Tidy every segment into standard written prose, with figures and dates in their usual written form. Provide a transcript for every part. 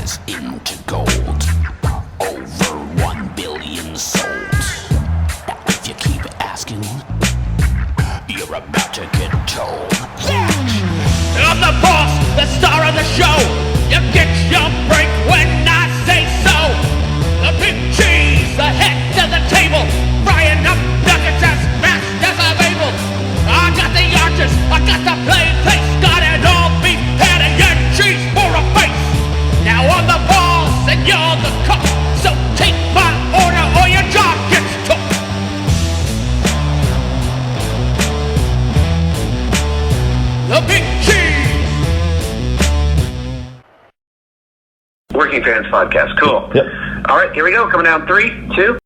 turns into gold. Over 1 billion sold. Now if you keep asking, you're about to get told. I'm the boss, the star of the show. You get your break when I say so. The big cheese, the head of the table. Frying up nuggets as fast as I'm able. I got the arches, I got the plain face. Got it all beef patty and cheese for a face. Now I'm the boss and you're the cook. So take my order or your job gets took. The big cheese. Working Fans Podcast. Cool. Yep. All right, here we go. Coming down 3, 2.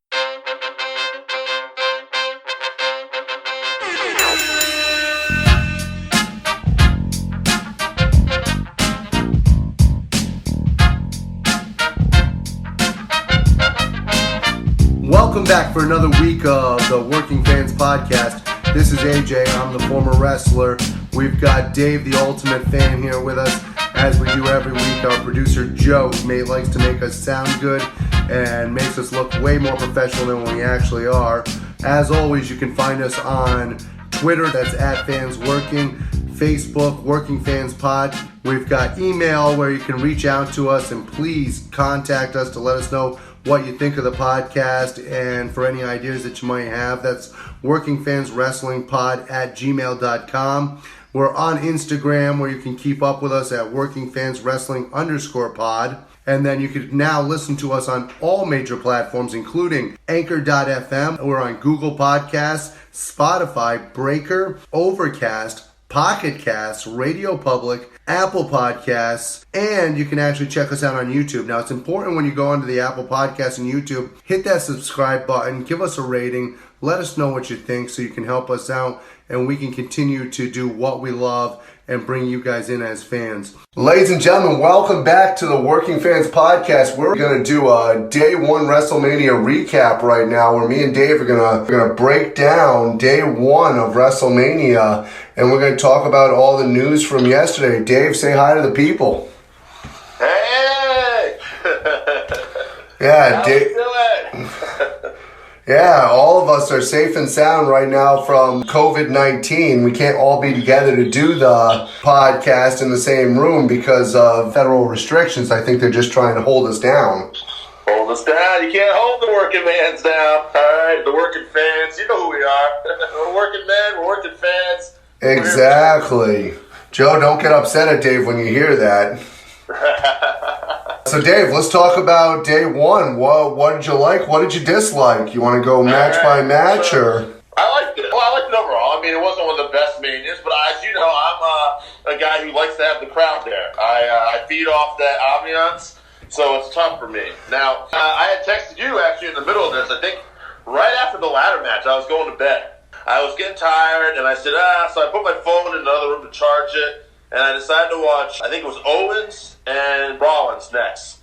Welcome back for another week of the Working Fans Podcast. This is AJ. I'm the former wrestler. We've got Dave, the ultimate fan, here with us. As we do every week, our producer Joe likes to make us sound good and makes us look way more professional than we actually are. As always, you can find us on Twitter, that's @FansWorking, Facebook, Working Fans Pod. We've got email where you can reach out to us and please contact us to let us know what you think of the podcast and for any ideas that you might have. That's workingfanswrestlingpod@gmail.com. We're on Instagram where you can keep up with us at workingfanswrestling_pod. And then you can now listen to us on all major platforms, including Anchor.fm. We're on Google Podcasts, Spotify, Breaker, Overcast, Pocket Casts, Radio Public, Apple Podcasts, and you can actually check us out on YouTube. Now, it's important when you go onto the Apple Podcasts and YouTube, hit that subscribe button, give us a rating, let us know what you think so you can help us out and we can continue to do what we love and bring you guys in as fans. Ladies and gentlemen, welcome back to the Working Fans Podcast. We're going to do a Day 1 WrestleMania recap right now where me and Dave are going to break down Day 1 of WrestleMania and we're going to talk about all the news from yesterday. Dave, say hi to the people. Hey! Yeah, How Dave. you doing? Yeah, all of us are safe and sound right now from COVID-19. We can't all be together to do the podcast in the same room because of federal restrictions. I think they're just trying to hold us down. Hold us down. You can't hold the working man's down. All right, the working fans. You know who we are. We're working men. We're working fans. Exactly. Joe, don't get upset at Dave when you hear that. So Dave, let's talk about Day 1. What did you like? What did you dislike? You want to go match by match or? I liked it. Well, I liked it overall. I mean, it wasn't one of the best manias, but as you know, I'm a guy who likes to have the crowd there. I feed off that ambiance, so it's tough for me. Now, I had texted you actually in the middle of this. I think right after the ladder match, I was going to bed. I was getting tired, and I said, so I put my phone in another room to charge it, and I decided to watch, I think it was Owens and Rollins next.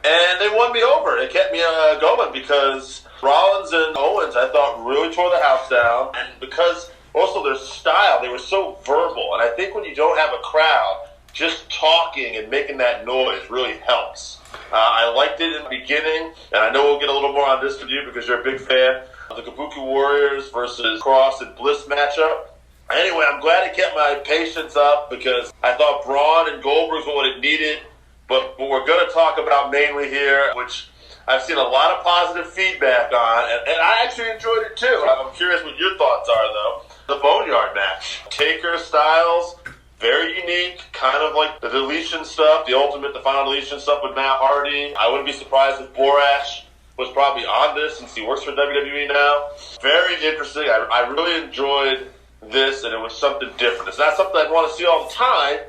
And they won me over. It kept me going because Rollins and Owens, I thought, really tore the house down. And because also their style, they were so verbal. And I think when you don't have a crowd, just talking and making that noise really helps. I liked it in the beginning, and I know we'll get a little more on this with you because you're a big fan of the Kabuki Warriors versus Cross and Bliss matchup. Anyway, I'm glad it kept my patience up because I thought Braun and Goldberg's what it needed. But what we're going to talk about mainly here, which I've seen a lot of positive feedback on, and I actually enjoyed it too. I'm curious what your thoughts are, though. The Boneyard match. Taker Styles, very unique, kind of like the deletion stuff, the final deletion stuff with Matt Hardy. I wouldn't be surprised if Borash was probably on this since he works for WWE now. Very interesting. I really enjoyed this, and it was something different. It's not something I'd want to see all the time,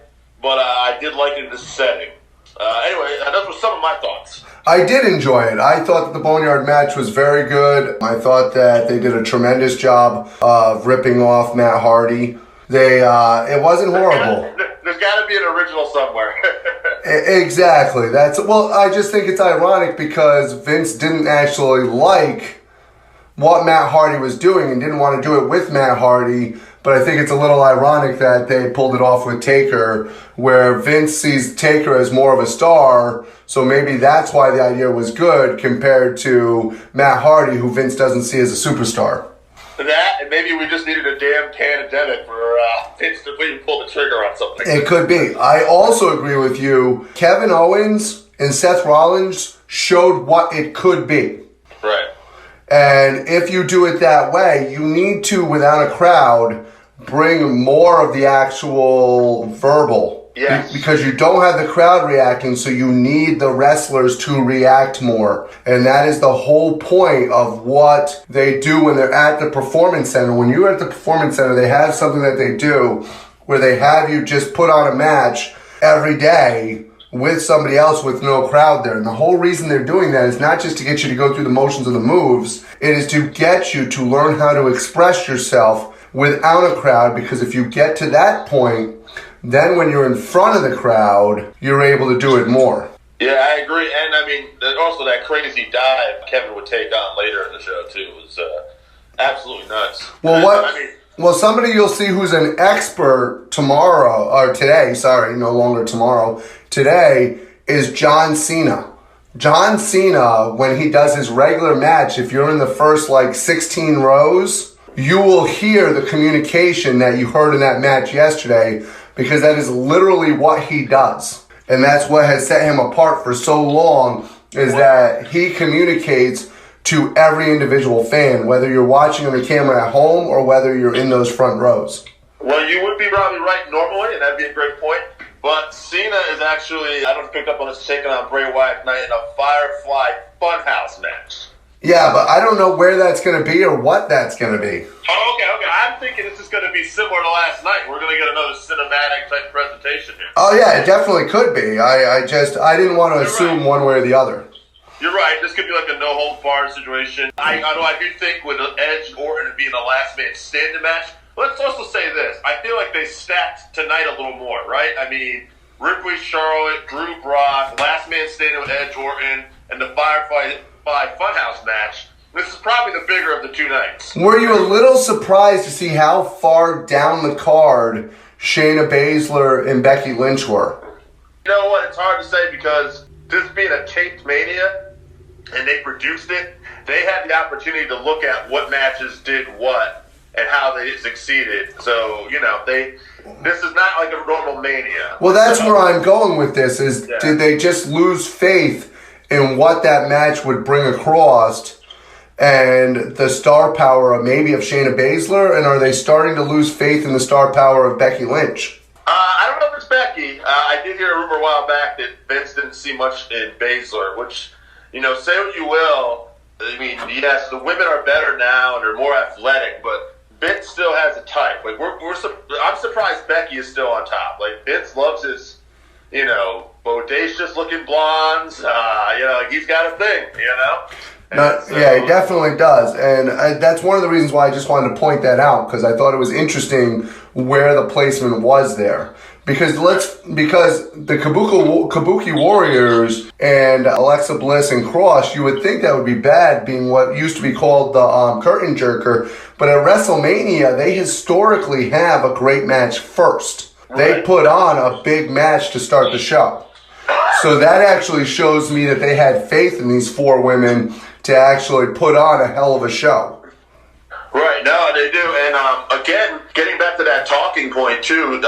but I did like it in this setting. Anyway, those were some of my thoughts. I did enjoy it. I thought that the Boneyard match was very good. I thought that they did a tremendous job of ripping off Matt Hardy. It wasn't horrible. There's got to be an original somewhere. Exactly. I just think it's ironic because Vince didn't actually like what Matt Hardy was doing and didn't want to do it with Matt Hardy, But I think it's a little ironic that they pulled it off with Taker, where Vince sees Taker as more of a star, so maybe that's why the idea was good compared to Matt Hardy, who Vince doesn't see as a superstar. That, and maybe we just needed a damn pandemic for Vince to even pull the trigger on something. It could be. I also agree with you. Kevin Owens and Seth Rollins showed what it could be. Right. And if you do it that way, you need to, without a crowd, bring more of the actual verbal. Yes. Because you don't have the crowd reacting, so you need the wrestlers to react more. And that is the whole point of what they do when they're at the Performance Center. When you're at the Performance Center, they have something that they do where they have you just put on a match every day with somebody else with no crowd there. And the whole reason they're doing that is not just to get you to go through the motions of the moves, it is to get you to learn how to express yourself without a crowd, because if you get to that point, then when you're in front of the crowd, you're able to do it more. Yeah, I agree. And I mean, also that crazy dive Kevin would take on later in the show, too, was absolutely nuts. Well, somebody you'll see who's an expert tomorrow, or today, sorry, no longer tomorrow, today is John Cena. John Cena, when he does his regular match, if you're in the first 16 rows, you will hear the communication that you heard in that match yesterday, because that is literally what he does. And that's what has set him apart for so long, is that he communicates to every individual fan, whether you're watching on the camera at home or whether you're in those front rows. Well, you would be probably right normally, and that'd be a great point. But Cena is actually, I don't know if you picked up on this, taking on Bray Wyatt tonight in a Firefly Funhouse match. Yeah, but I don't know where that's going to be or what that's going to be. Oh, okay. I'm thinking this is going to be similar to last night. We're going to get another cinematic type presentation here. Oh, yeah, it definitely could be. I didn't want to assume one way or the other. You're right. This could be like a no-holds-barred situation. I do think with Edge and Orton being a last-man standing match, let's also say this. I feel like they stacked tonight a little more, right? I mean, Ripley, Charlotte, Drew, Brock, last man standing with Edge, Orton, and the Firefly Funhouse match. This is probably the bigger of the two nights. Were you a little surprised to see how far down the card Shayna Baszler and Becky Lynch were? You know what? It's hard to say because this being a taped Mania, and they produced it, they had the opportunity to look at what matches did what and how they succeeded. So, this is not like a normal Mania. Well, that's where I'm going with this, is did they just lose faith in what that match would bring across and the star power of maybe of Shayna Baszler, and are they starting to lose faith in the star power of Becky Lynch? I don't know if it's Becky. I did hear a rumor a while back that Vince didn't see much in Baszler, which, say what you will. I mean, yes, the women are better now and they're more athletic, but Vince still has a type. I'm surprised Becky is still on top. Vince loves his, bodacious looking blondes. He's got a thing, Yeah, he definitely does. And that's one of the reasons why I just wanted to point that out, because I thought it was interesting where the placement was there. Because the Kabuki Warriors and Alexa Bliss and Cross, you would think that would be bad, being what used to be called the curtain jerker. But at WrestleMania, they historically have a great match first. They put on a big match to start the show. So that actually shows me that they had faith in these four women to actually put on a hell of a show. Right, no, they do. And again, getting back to that talking point, too,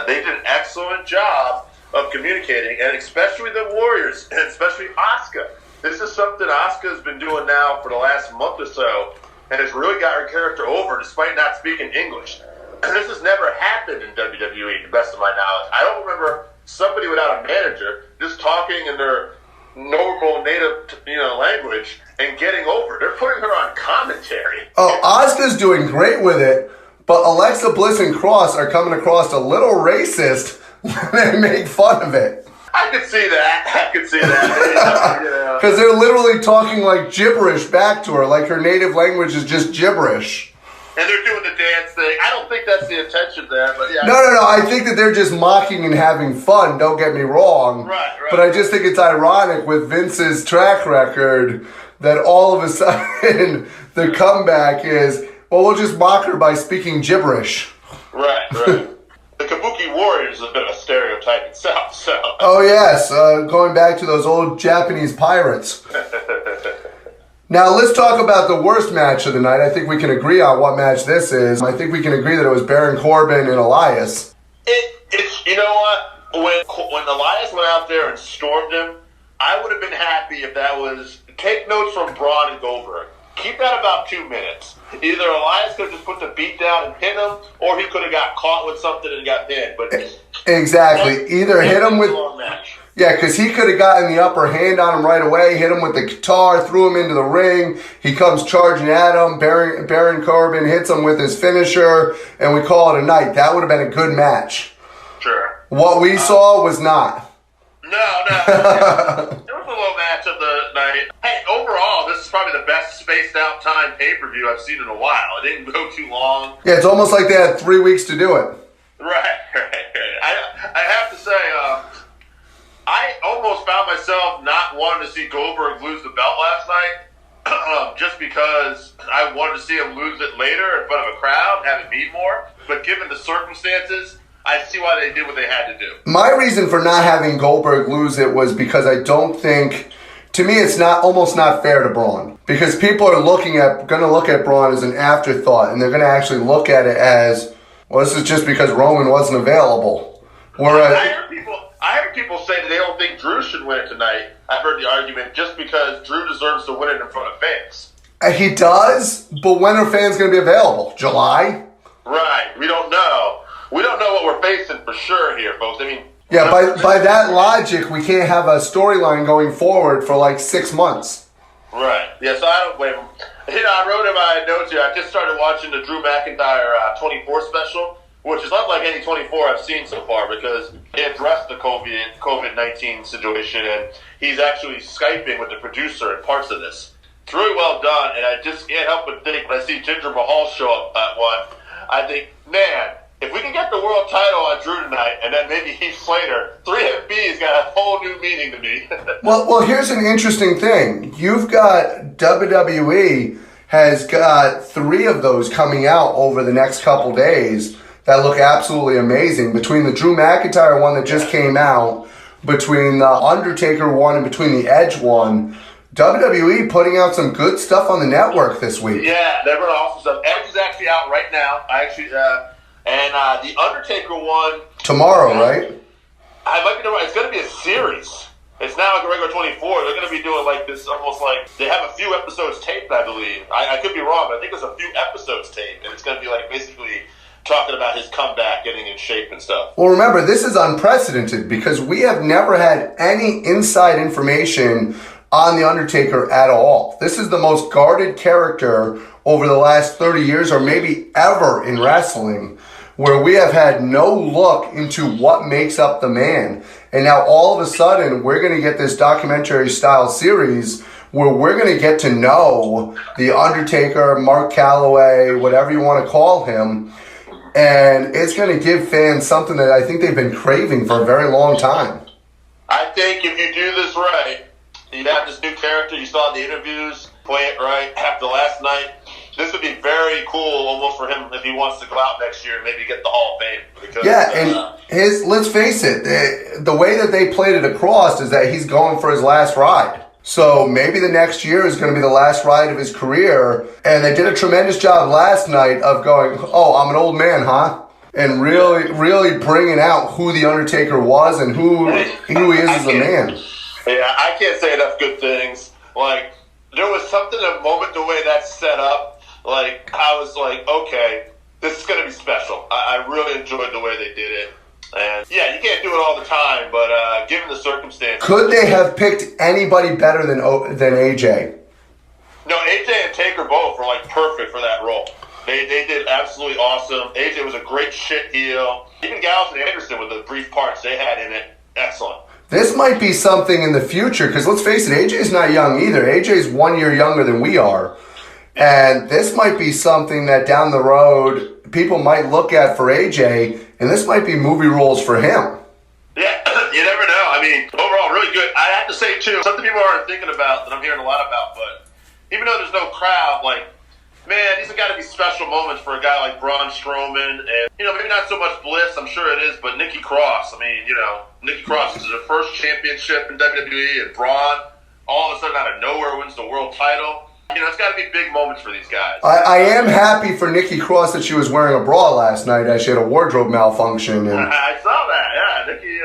they did an excellent job of communicating, and especially the Warriors, and especially Asuka. This is something Asuka's been doing now for the last month or so, and has really got her character over despite not speaking English. And this has never happened in WWE, to the best of my knowledge. I don't remember somebody without a manager just talking in their normal native language and getting over. They're putting her on commentary. Oh, Asuka's doing great with it, but Alexa Bliss and Cross are coming across a little racist when they make fun of it. I could see that. Because they're literally talking like gibberish back to her, like her native language is just gibberish. And they're doing the dance thing. I don't think that's the intention there, but yeah. No. I think that they're just mocking and having fun, don't get me wrong. Right. But I just think it's ironic with Vince's track record that all of a sudden the comeback is, well, we'll just mock her by speaking gibberish. Right. The Kabuki Warriors is a bit of a stereotype itself, so. Oh, yes. Going back to those old Japanese pirates. Now, let's talk about the worst match of the night. I think we can agree on what match this is. I think we can agree that it was Baron Corbin and Elias. It's you know what? When Elias went out there and stormed him, I would have been happy if that was... Take notes from Braun and Goldberg. Keep that about 2 minutes. Either Elias could have just put the beat down and hit him, or he could have got caught with something and got pinned. But exactly. Either hit him with... Yeah, because he could have gotten the upper hand on him right away, hit him with the guitar, threw him into the ring. He comes charging at him. Baron Corbin hits him with his finisher, and we call it a night. That would have been a good match. Sure. What we saw was not. No. It was a low match of the night. Hey, overall, this is probably the best spaced out time pay-per-view I've seen in a while. It didn't go too long. Yeah, it's almost like they had 3 weeks to do it. Right. I have to say, I almost found myself not wanting to see Goldberg lose the belt last night, just because I wanted to see him lose it later in front of a crowd and have it mean more. But given the circumstances, I see why they did what they had to do. My reason for not having Goldberg lose it was because I don't think, to me, it's almost not fair to Braun. Because people are going to look at Braun as an afterthought, and they're going to actually look at it as, well, this is just because Roman wasn't available. Whereas I heard people say that they don't think Drew should win it tonight. I've heard the argument just because Drew deserves to win it in front of fans. He does, but when are fans going to be available? July? Right. We don't know. We don't know what we're facing for sure here, folks. I mean... Yeah, by that logic, we can't have a storyline going forward for like 6 months. Right. Yeah, so I don't blame him. You know, I wrote in my notes here, I just started watching the Drew McIntyre 24 special, which is unlike any 24 I've seen so far because he addressed the COVID-19 situation, and he's actually Skyping with the producer in parts of this. It's really well done, and I just can't help but think when I see Jinder Mahal show up at one, I think, man, if we can get the world title on Drew tonight, and then maybe Heath Slater, 3MB's got a whole new meaning to me. Well, here's an interesting thing. You've got WWE has got 3 of those coming out over the next couple days that look absolutely amazing. Between the Drew McIntyre one that just came out, between the Undertaker one, and between the Edge one, WWE putting out some good stuff on the network this week. Yeah, they're running awesome stuff. Edge is actually out right now. And the Undertaker one... Tomorrow, right? I might be right. It's going to be a series. It's now like a regular 24. They're going to be doing like this, almost like... They have a few episodes taped, I believe. I could be wrong, but I think there's a few episodes taped. And it's going to be like basically talking about his comeback, getting in shape and stuff. Well, remember, this is unprecedented because we have never had any inside information on The Undertaker at all. This is the most guarded character over the last 30 years or maybe ever in wrestling, where we have had no look into what makes up the man. And now all of a sudden, we're going to get this documentary-style series where we're going to get to know The Undertaker, Mark Calloway, whatever you want to call him. And it's going to give fans something that I think they've been craving for a very long time. I think if you do this right, you have this new character, you saw the interviews, play it right, after last night. This would be very cool almost for him if he wants to go out next year and maybe get the Hall of Fame. Because, let's face it, the way that they played it across is that he's going for his last ride. So maybe the next year is going to be the last ride of his career. And they did a tremendous job last night of going, oh, I'm an old man, huh? And really bringing out who The Undertaker was and who he is as a man. Yeah, I can't say enough good things. Like, there was something, a moment, the way that's set up. Like, I was like, okay, this is going to be special. I really enjoyed the way they did it. And, yeah, you can't do it all the time, but given the circumstances... Could they have picked anybody better than AJ? No, AJ and Taker both were, like, perfect for that role. They did absolutely awesome. AJ was a great shit heel. Even Gallows and Anderson with the brief parts they had in it, excellent. This might be something in the future, because let's face it, AJ's not young either. AJ's 1 year younger than we are. And this might be something that down the road people might look at for AJ, and this might be movie roles for him. Yeah, you never know. I mean, overall, really good. I have to say, too, something people aren't thinking about that I'm hearing a lot about, but even though there's no crowd, like, Man, these have got to be special moments for a guy like Braun Strowman, and maybe not so much Bliss. I'm sure it is, but Nikki Cross. I mean, Nikki Cross is her first championship in WWE, and Braun, all of a sudden out of nowhere, wins the world title. It's got to be big moments for these guys. I am happy for Nikki Cross that she was wearing a bra last night as she had a wardrobe malfunction. And I saw that, yeah. Nikki,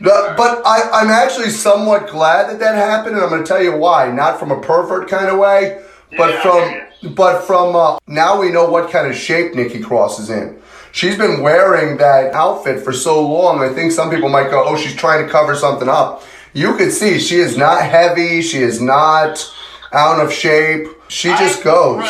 but I'm actually somewhat glad that happened, and I'm going to tell you why. Not from a pervert kind of way, but from now we know what kind of shape Nikki Cross is in. She's been wearing that outfit for so long, I think some people might go, oh, she's trying to cover something up. You could see she is not heavy, she is not out of shape. She just goes.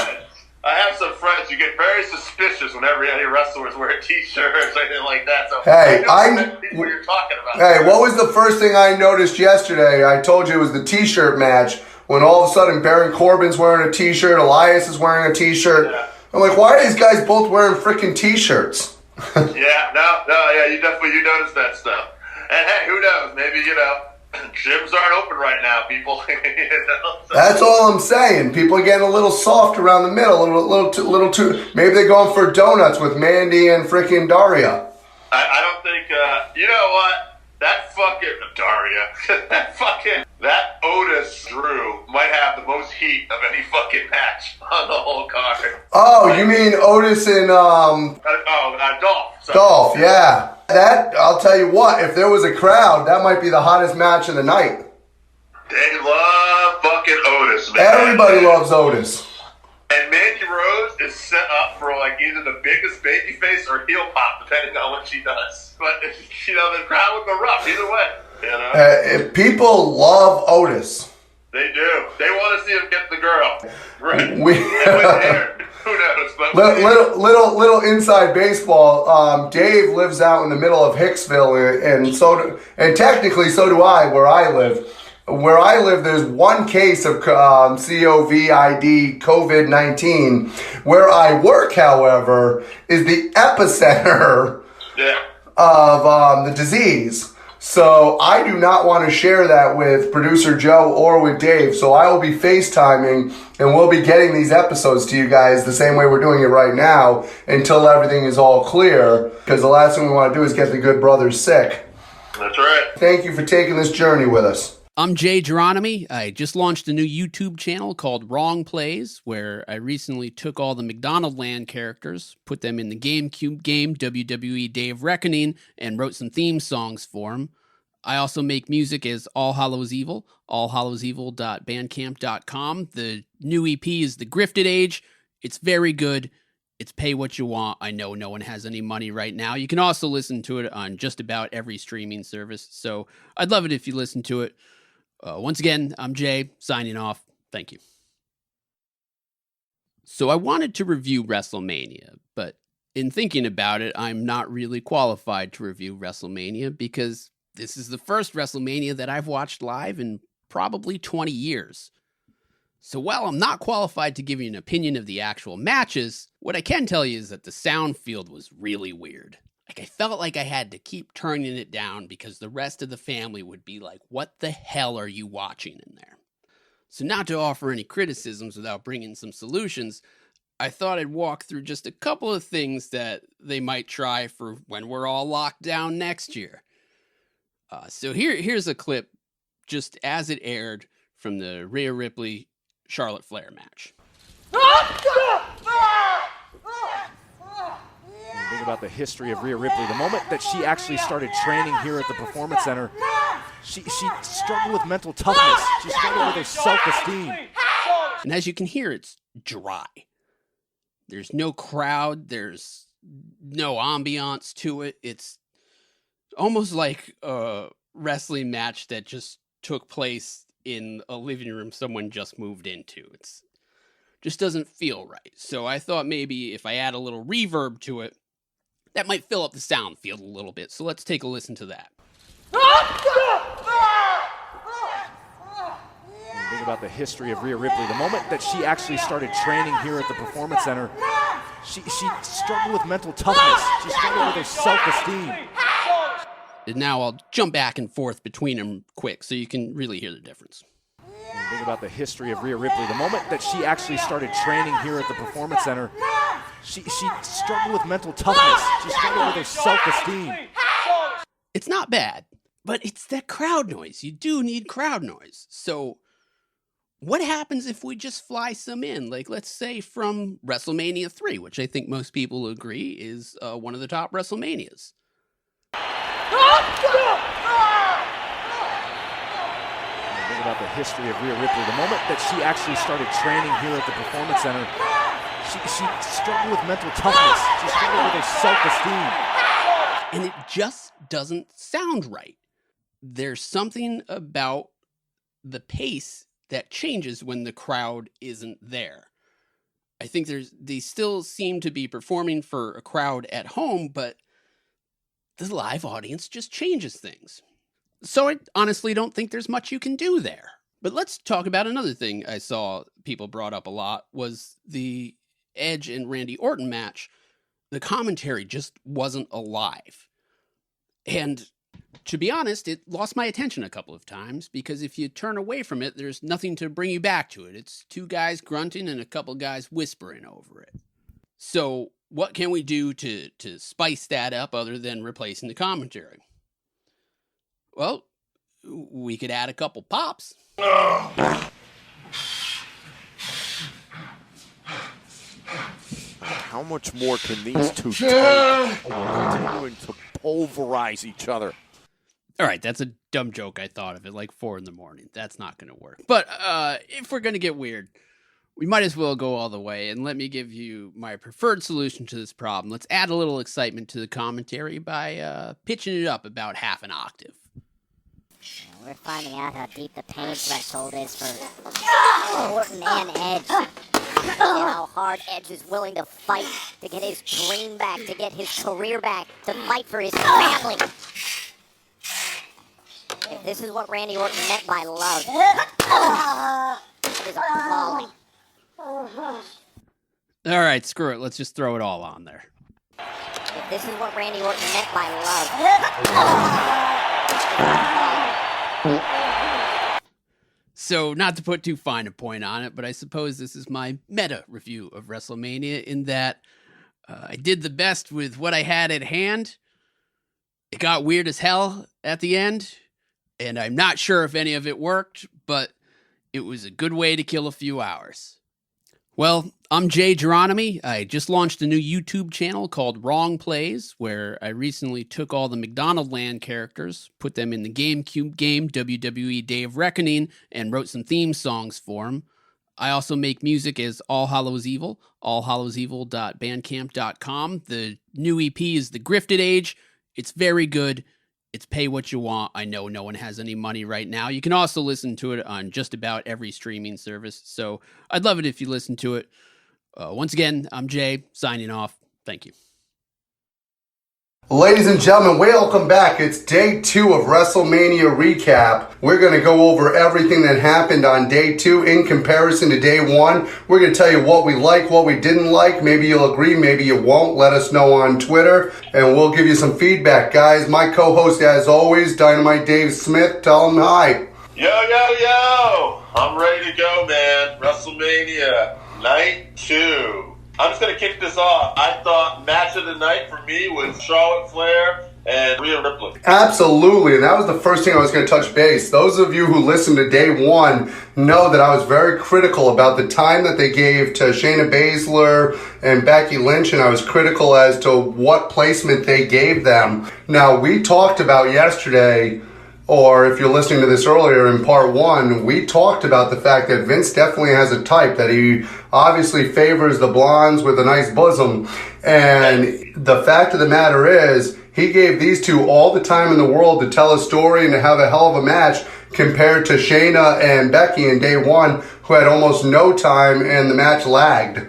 I have some friends who get very suspicious whenever any wrestlers wear t-shirts or anything like that. So hey, I know what you're talking about. Hey, what was the first thing I noticed yesterday? I told you it was the t-shirt match when all of a sudden Baron Corbin's wearing a t-shirt, Elias is wearing a t-shirt. Yeah. I'm like, why are these guys both wearing freaking t-shirts? Yeah, you definitely noticed that stuff. And hey, who knows? Maybe, gyms aren't open right now, people. That's all I'm saying. People are getting a little soft around the middle, a little too. Maybe they're going for donuts with Mandy and freaking Daria. I don't think. You know what? That fucking Daria. that Otis Drew might have the most heat of any fucking match on the whole card. Oh, you mean Otis and Dolph? Sorry. Dolph, yeah. That, I'll tell you what, if there was a crowd, that might be the hottest match of the night. They love fucking Otis, man. Everybody loves Otis. And Mandy Rose is set up for either the biggest babyface or heel pop, depending on what she does. But, the crowd would go rough either way, People love Otis. They do. They want to see him get the girl. Right. Who knows? But little inside baseball. Dave lives out in the middle of Hicksville, and technically so do I, where I live. Where I live, there's one case of COVID-19. Where I work, however, is the epicenter of the disease. So I do not want to share that with producer Joe or with Dave. So I will be FaceTiming and we'll be getting these episodes to you guys the same way we're doing it right now until everything is all clear. Because the last thing we want to do is get the good brothers sick. That's right. Thank you for taking this journey with us. I'm Gironimi. I just launched a new YouTube channel called Wrong Plays, where I recently took all the McDonald Land characters, put them in the GameCube game WWE Day of Reckoning, and wrote some theme songs for them. I also make music as All Hallows Evil, allhallowsevil.bandcamp.com. The new EP is The Grifted Age. It's very good. It's pay what you want. I know no one has any money right now. You can also listen to it on just about every streaming service, so I'd love it if you listen to it. Once again, I'm Jay, signing off. Thank you. So I wanted to review WrestleMania, but in thinking about it, I'm not really qualified to review WrestleMania because this is the first WrestleMania that I've watched live in probably 20 years. So while I'm not qualified to give you an opinion of the actual matches, what I can tell you is that the sound field was really weird. I felt like I had to keep turning it down because the rest of the family would be like, what the hell are you watching in there? So not to offer any criticisms without bringing some solutions, I thought I'd walk through just a couple of things that they might try for when we're all locked down next year. So here's a clip just as it aired from the Rhea Ripley Charlotte Flair match. Think about the history of Rhea Ripley. The moment that she actually started training here at the Performance Center, she struggled with mental toughness. She struggled with her self-esteem. And as you can hear, it's dry. There's no crowd. There's no ambiance to it. It's almost like a wrestling match that just took place in a living room someone just moved into. It's just doesn't feel right. So I thought maybe if I add a little reverb to it, that might fill up the sound field a little bit. So let's take a listen to that. Think about the history of Rhea Ripley. The moment that she actually started training here at the Performance Center, she struggled with mental toughness. She struggled with her self-esteem. And now I'll jump back and forth between them quick so you can really hear the difference. Think about the history of Rhea Ripley. The moment that she actually started training here at the Performance Center, she struggled with mental toughness. She struggled with her self-esteem. It's not bad, but it's that crowd noise. You do need crowd noise. So what happens if we just fly some in? Like, let's say from WrestleMania 3, which I think most people agree is one of the top WrestleManias. Think about the history of Rhea Ripley. The moment that she actually started training here at the Performance Center, she struggled with mental toughness. She struggled with her self-esteem. And it just doesn't sound right. There's something about the pace that changes when the crowd isn't there. I think they still seem to be performing for a crowd at home, but the live audience just changes things. So I honestly don't think there's much you can do there. But let's talk about another thing I saw people brought up a lot was the Edge and Randy Orton match. The commentary just wasn't alive. And to be honest, it lost my attention a couple of times because if you turn away from it, there's nothing to bring you back to it. It's two guys grunting and a couple guys whispering over it. So what can we do to spice that up other than replacing the commentary? Well, we could add a couple pops. How much more can these two take? Continuing to pulverize each other. All right, that's a dumb joke I thought of at like 4 a.m. That's not going to work. But if we're going to get weird, we might as well go all the way. And let me give you my preferred solution to this problem. Let's add a little excitement to the commentary by pitching it up about half an octave. We're finding out how deep the pain threshold is for Orton and Edge. And how hard Edge is willing to fight to get his dream back, to get his career back, to fight for his family. If this is what Randy Orton meant by love, it is appalling. All right, screw it. Let's just throw it all on there. If this is what Randy Orton meant by love, So, not to put too fine a point on it, but I suppose this is my meta review of WrestleMania in that I did the best with what I had at hand. It got weird as hell at the end, and I'm not sure if any of it worked, but it was a good way to kill a few hours. Well, I'm Gironimi. I just launched a new YouTube channel called Wrong Plays, where I recently took all the McDonald Land characters, put them in the GameCube game WWE Day of Reckoning, and wrote some theme songs for them. I also make music as All Hallows Evil, allhallowsevil.bandcamp.com. The new EP is The Grifted Age. It's very good. It's pay what you want. I know no one has any money right now. You can also listen to it on just about every streaming service. So I'd love it if you listen to it. Once again, I'm Jay, signing off. Thank you. Ladies and gentlemen, welcome back. It's day 2 of WrestleMania recap. We're going to go over everything that happened on day 2 in comparison to day 1. We're going to tell you what we like, what we didn't like. Maybe you'll agree, maybe you won't. Let us know on Twitter, and we'll give you some feedback. Guys, my co-host, as always, Dynamite Dave Smith. Tell him hi. Yo! I'm ready to go, man. WrestleMania Night 2. I'm just going to kick this off. I thought match of the night for me was Charlotte Flair and Rhea Ripley. Absolutely, and that was the first thing I was going to touch base. Those of you who listened to day 1 know that I was very critical about the time that they gave to Shayna Baszler and Becky Lynch, and I was critical as to what placement they gave them. Now, we talked about yesterday, or if you're listening to this earlier in part 1, we talked about the fact that Vince definitely has a type, that he obviously favors the blondes with a nice bosom. And the fact of the matter is, he gave these two all the time in the world to tell a story and to have a hell of a match compared to Shayna and Becky in day 1, who had almost no time and the match lagged.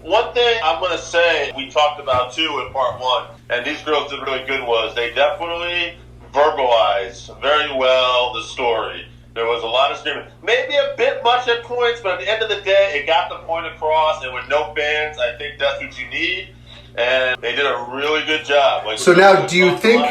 One thing I'm going to say we talked about too in part 1, and these girls did really good, was they definitely verbalize very well the story. There was a lot of screaming, maybe a bit much at points, but at the end of the day, it got the point across, and with no fans, I think that's what you need, and they did a really good job. Like, so now, do you think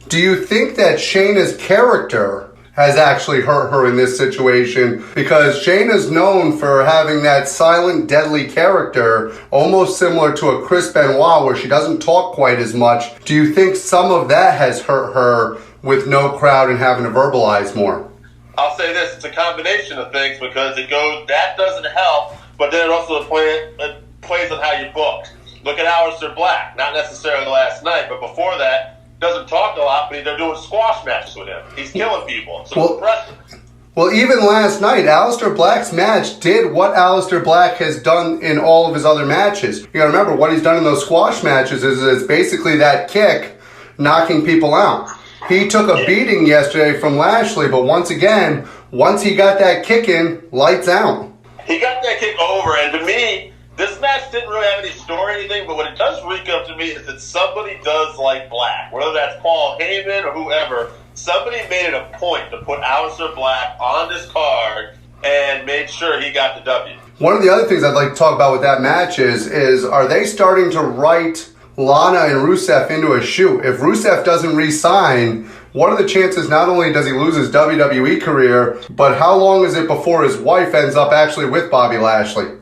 that Shayna's character has actually hurt her in this situation, because Shayna's known for having that silent, deadly character, almost similar to a Chris Benoit, where she doesn't talk quite as much. Do you think some of that has hurt her with no crowd and having to verbalize more? I'll say this, it's a combination of things, because that doesn't help, but then it also plays on how you book. Look at Aleister Black, not necessarily last night, but before that, doesn't talk a lot, but they're doing squash matches with him. He's killing people. So it's impressive. Well, even last night, Aleister Black's match did what Aleister Black has done in all of his other matches. You gotta remember, what he's done in those squash matches is it's basically that kick knocking people out. He took a beating yesterday from Lashley, but once again, once he got that kick in, lights out. He got that kick over, and to me, this match didn't really have any story or anything, but what it does reek up to me is that somebody does like Black. Whether that's Paul Heyman or whoever, somebody made it a point to put Aleister Black on this card and made sure he got the W. One of the other things I'd like to talk about with that match is are they starting to write Lana and Rusev into a shoe? If Rusev doesn't re-sign, what are the chances not only does he lose his WWE career, but how long is it before his wife ends up actually with Bobby Lashley?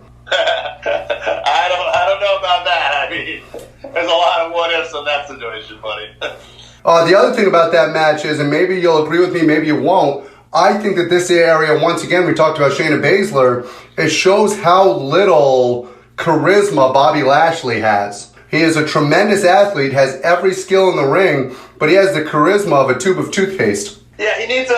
I don't know about that. I mean, there's a lot of what ifs in that situation, buddy. The other thing about that match is, and maybe you'll agree with me, maybe you won't, I think that this area, once again, we talked about Shayna Baszler, it shows how little charisma Bobby Lashley has. He is a tremendous athlete, has every skill in the ring, but he has the charisma of a tube of toothpaste. Yeah, he needs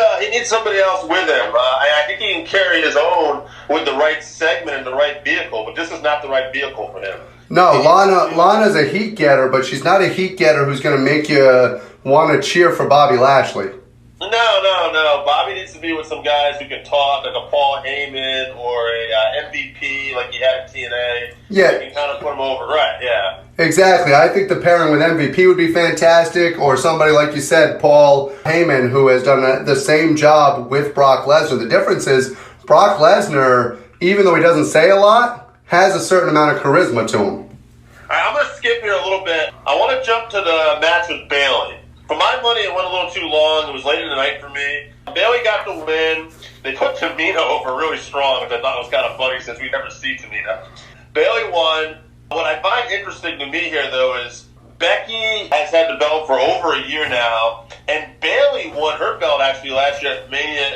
somebody else with him. I think he can carry his own with the right segment and the right vehicle, but this is not the right vehicle for him. No, Lana's a heat getter, but she's not a heat getter who's going to make you want to cheer for Bobby Lashley. No. Bobby needs to be with some guys who can talk, like a Paul Heyman or a MVP like he had in TNA. Yeah. You can kind of put him over. Right, yeah. Exactly. I think the pairing with MVP would be fantastic, or somebody like you said, Paul Heyman, who has done the same job with Brock Lesnar. The difference is Brock Lesnar, even though he doesn't say a lot, has a certain amount of charisma to him. All right, I'm going to skip here a little bit. I want to jump to the match with Bayley. For my money, it went a little too long. It was late in the night for me. Bayley got the win. They put Tamina over really strong, which I thought was kind of funny since we never see Tamina. Bayley won. What I find interesting to me here, though, is Becky has had the belt for over a year now, and Bayley won her belt actually last year at Mania,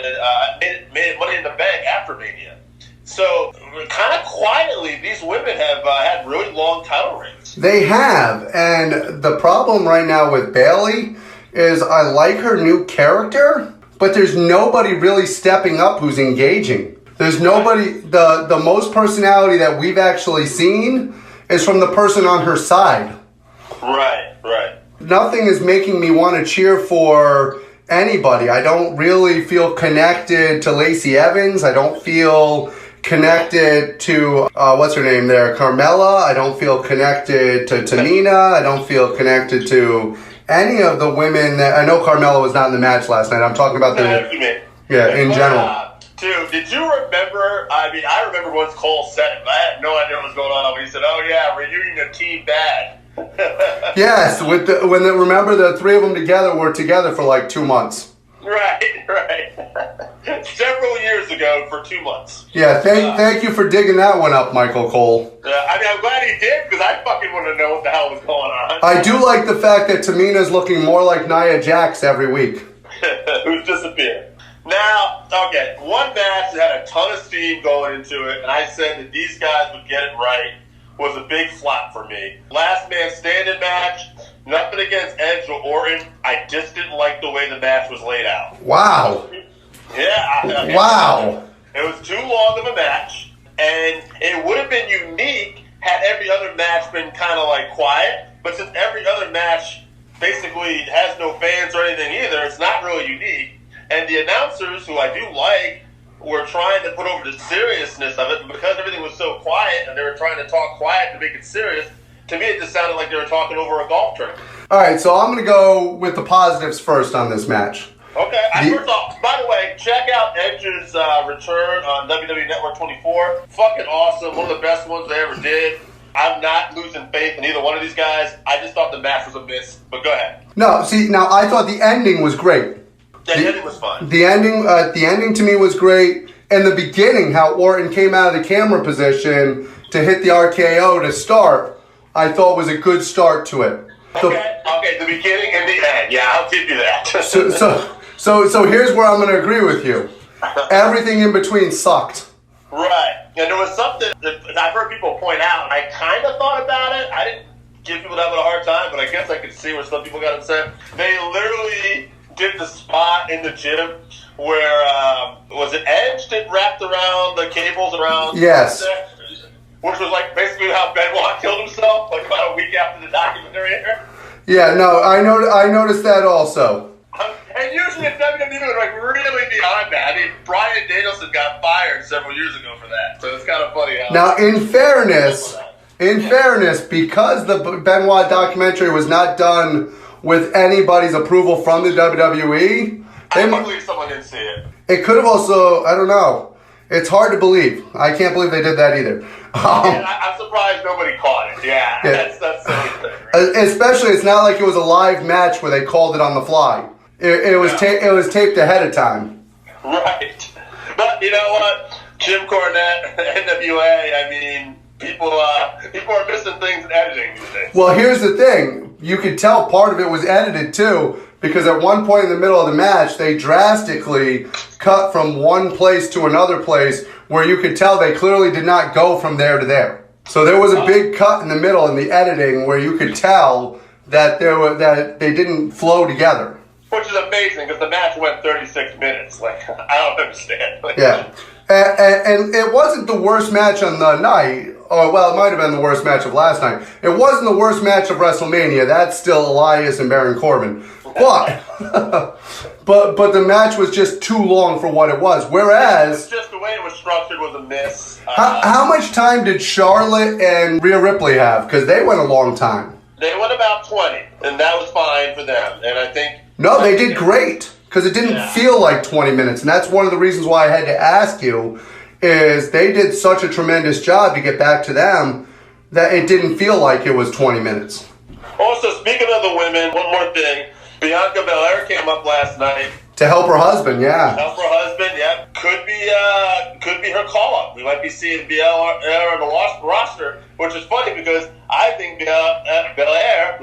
made it Money in the Bank after Mania. So, kind of quietly, these women have had really long title reigns. They have, and the problem right now with Bayley is I like her new character, but there's nobody really stepping up who's engaging. There's nobody, the most personality that we've actually seen is from the person on her side. Right. Nothing is making me want to cheer for anybody. I don't really feel connected to Lacey Evans. I don't feel connected to, what's her name there, Carmella. I don't feel connected to Tamina. I don't feel connected to any of the women that, I know Carmella was not in the match last night. I'm talking about in general. Dude, did you remember, I remember once Cole said it, but I had no idea what was going on when he said, oh yeah, reunion of Team Bad. Yes, remember the three of them were together for like 2 months. Right. Several years ago for 2 months. Yeah, thank you for digging that one up, Michael Cole. I'm glad he did, because I fucking want to know what the hell was going on. I do like the fact that Tamina's looking more like Nia Jax every week. Who's disappeared. Now, okay, one match that had a ton of steam going into it, and I said that these guys would get it right, was a big flop for me. Last man standing match, nothing against Edge or Orton. I just didn't like the way the match was laid out. Wow. Yeah. Wow. It was too long of a match, and it would have been unique had every other match been kind of like quiet, but since every other match basically has no fans or anything either, it's not really unique. And the announcers, who I do like, were trying to put over the seriousness of it, but because everything was so quiet and they were trying to talk quiet to make it serious, to me it just sounded like they were talking over a golf tournament. All right, so I'm going to go with the positives first on this match. Okay, first off, by the way, check out Edge's return on WWE Network 24. Fucking awesome, one of the best ones they ever did. I'm not losing faith in either one of these guys. I just thought the match was a miss, but go ahead. No, see, now I thought the ending was great. The ending was fun. The ending to me was great. And the beginning, how Orton came out of the camera position to hit the RKO to start, I thought was a good start to it. Okay, the beginning and the end. Yeah, I'll give you that. So here's where I'm going to agree with you. Everything in between sucked. Right. And there was something that I've heard people point out, and I kind of thought about it. I didn't give people that a hard time, but I guess I could see where some people got upset. They literally did the spot in the gym where, was it Edge that wrapped around the cables around? Yes. Which was like basically how Benoit killed himself, like about a week after the documentary aired. Yeah, no, I noticed that also. And usually at WWE, they're like really beyond that. I mean, Bryan Danielson got fired several years ago for that, so it's kind of funny how. Now, in fairness, because the Benoit documentary was not done with anybody's approval from the WWE, I can't believe someone didn't see it. It could have also, I don't know. It's hard to believe. I can't believe they did that either. I'm surprised nobody caught it. Yeah. That's the thing, right? Especially, it's not like it was a live match where they called it on the fly. It was taped ahead of time. Right. But you know what? Jim Cornette, NWA, I mean, people are missing things in editing these days. Well, here's the thing. You could tell part of it was edited, too, because at one point in the middle of the match, they drastically cut from one place to another place where you could tell they clearly did not go from there to there. So there was a big cut in the middle in the editing where you could tell that they didn't flow together. Which is amazing because the match went 36 minutes. Like, I don't understand. Yeah. And it wasn't the worst match on the night. Or, well, it might have been the worst match of last night. It wasn't the worst match of WrestleMania. That's still Elias and Baron Corbin. But but the match was just too long for what it was. Whereas, just the way it was structured was a miss. How much time did Charlotte and Rhea Ripley have? Because they went a long time. They went about 20, and that was fine for them. And I think... No, they did great. Because it didn't feel like 20 minutes. And that's one of the reasons why I had to ask you, is they did such a tremendous job to get back to them that it didn't feel like it was 20 minutes. Also, speaking of the women, one more thing. Bianca Belair came up last night. To help her husband, yeah. Help her husband, yeah. Could be her call-up. We might be seeing Belair on the roster, which is funny because I think Belair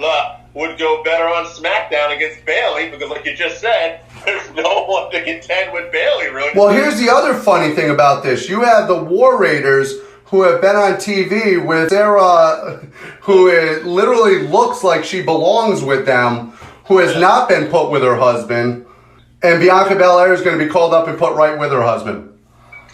would go better on SmackDown against Bayley because, like you just said, there's no one to contend with Bayley, really. Well, here's the other funny thing about this. You have the War Raiders who have been on TV with Sarah, who literally looks like she belongs with them, who has not been put with her husband, and Bianca Belair is going to be called up and put right with her husband.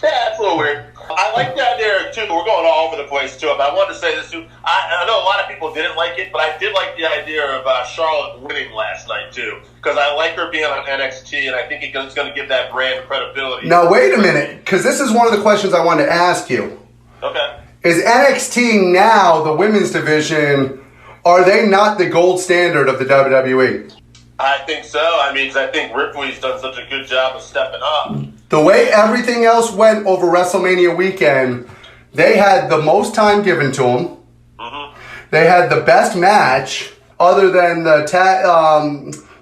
Yeah, that's a little weird. I like the idea, too. We're going all over the place, too. But I wanted to say this, too. I know a lot of people didn't like it, but I did like the idea of Charlotte winning last night, too. Because I like her being on NXT, and I think it's going to give that brand credibility. Now, wait a minute, because this is one of the questions I wanted to ask you. Okay. Is NXT now, the women's division, are they not the gold standard of the WWE? I think so. I mean, I think Ripley's done such a good job of stepping up. The way everything else went over WrestleMania weekend, they had the most time given to them. Mm-hmm. They had the best match, other than the tag.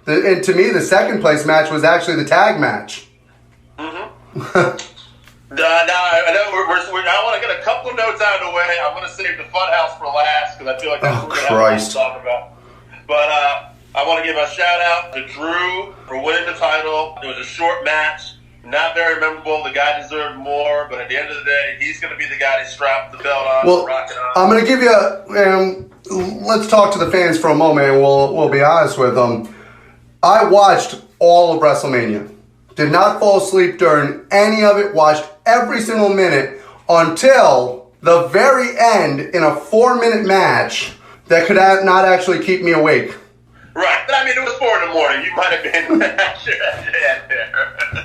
And to me, the second place match was actually the tag match. Mm-hmm. Now I know I want to get a couple of notes out of the way. I'm going to save the Funhouse for last because I feel like that's what we're going to have to talk about. But I want to give a shout out to Drew for winning the title. It was a short match. Not very memorable. The guy deserved more, but at the end of the day, he's going to be the guy that strapped the belt on. Well, rock it on. I'm going to give you let's talk to the fans for a moment, and we'll be honest with them. I watched all of WrestleMania. Did not fall asleep during any of it. Watched every single minute until the very end in a 4-minute match that could not actually keep me awake. Right, but I mean, it was 4 in the morning. You might have been there.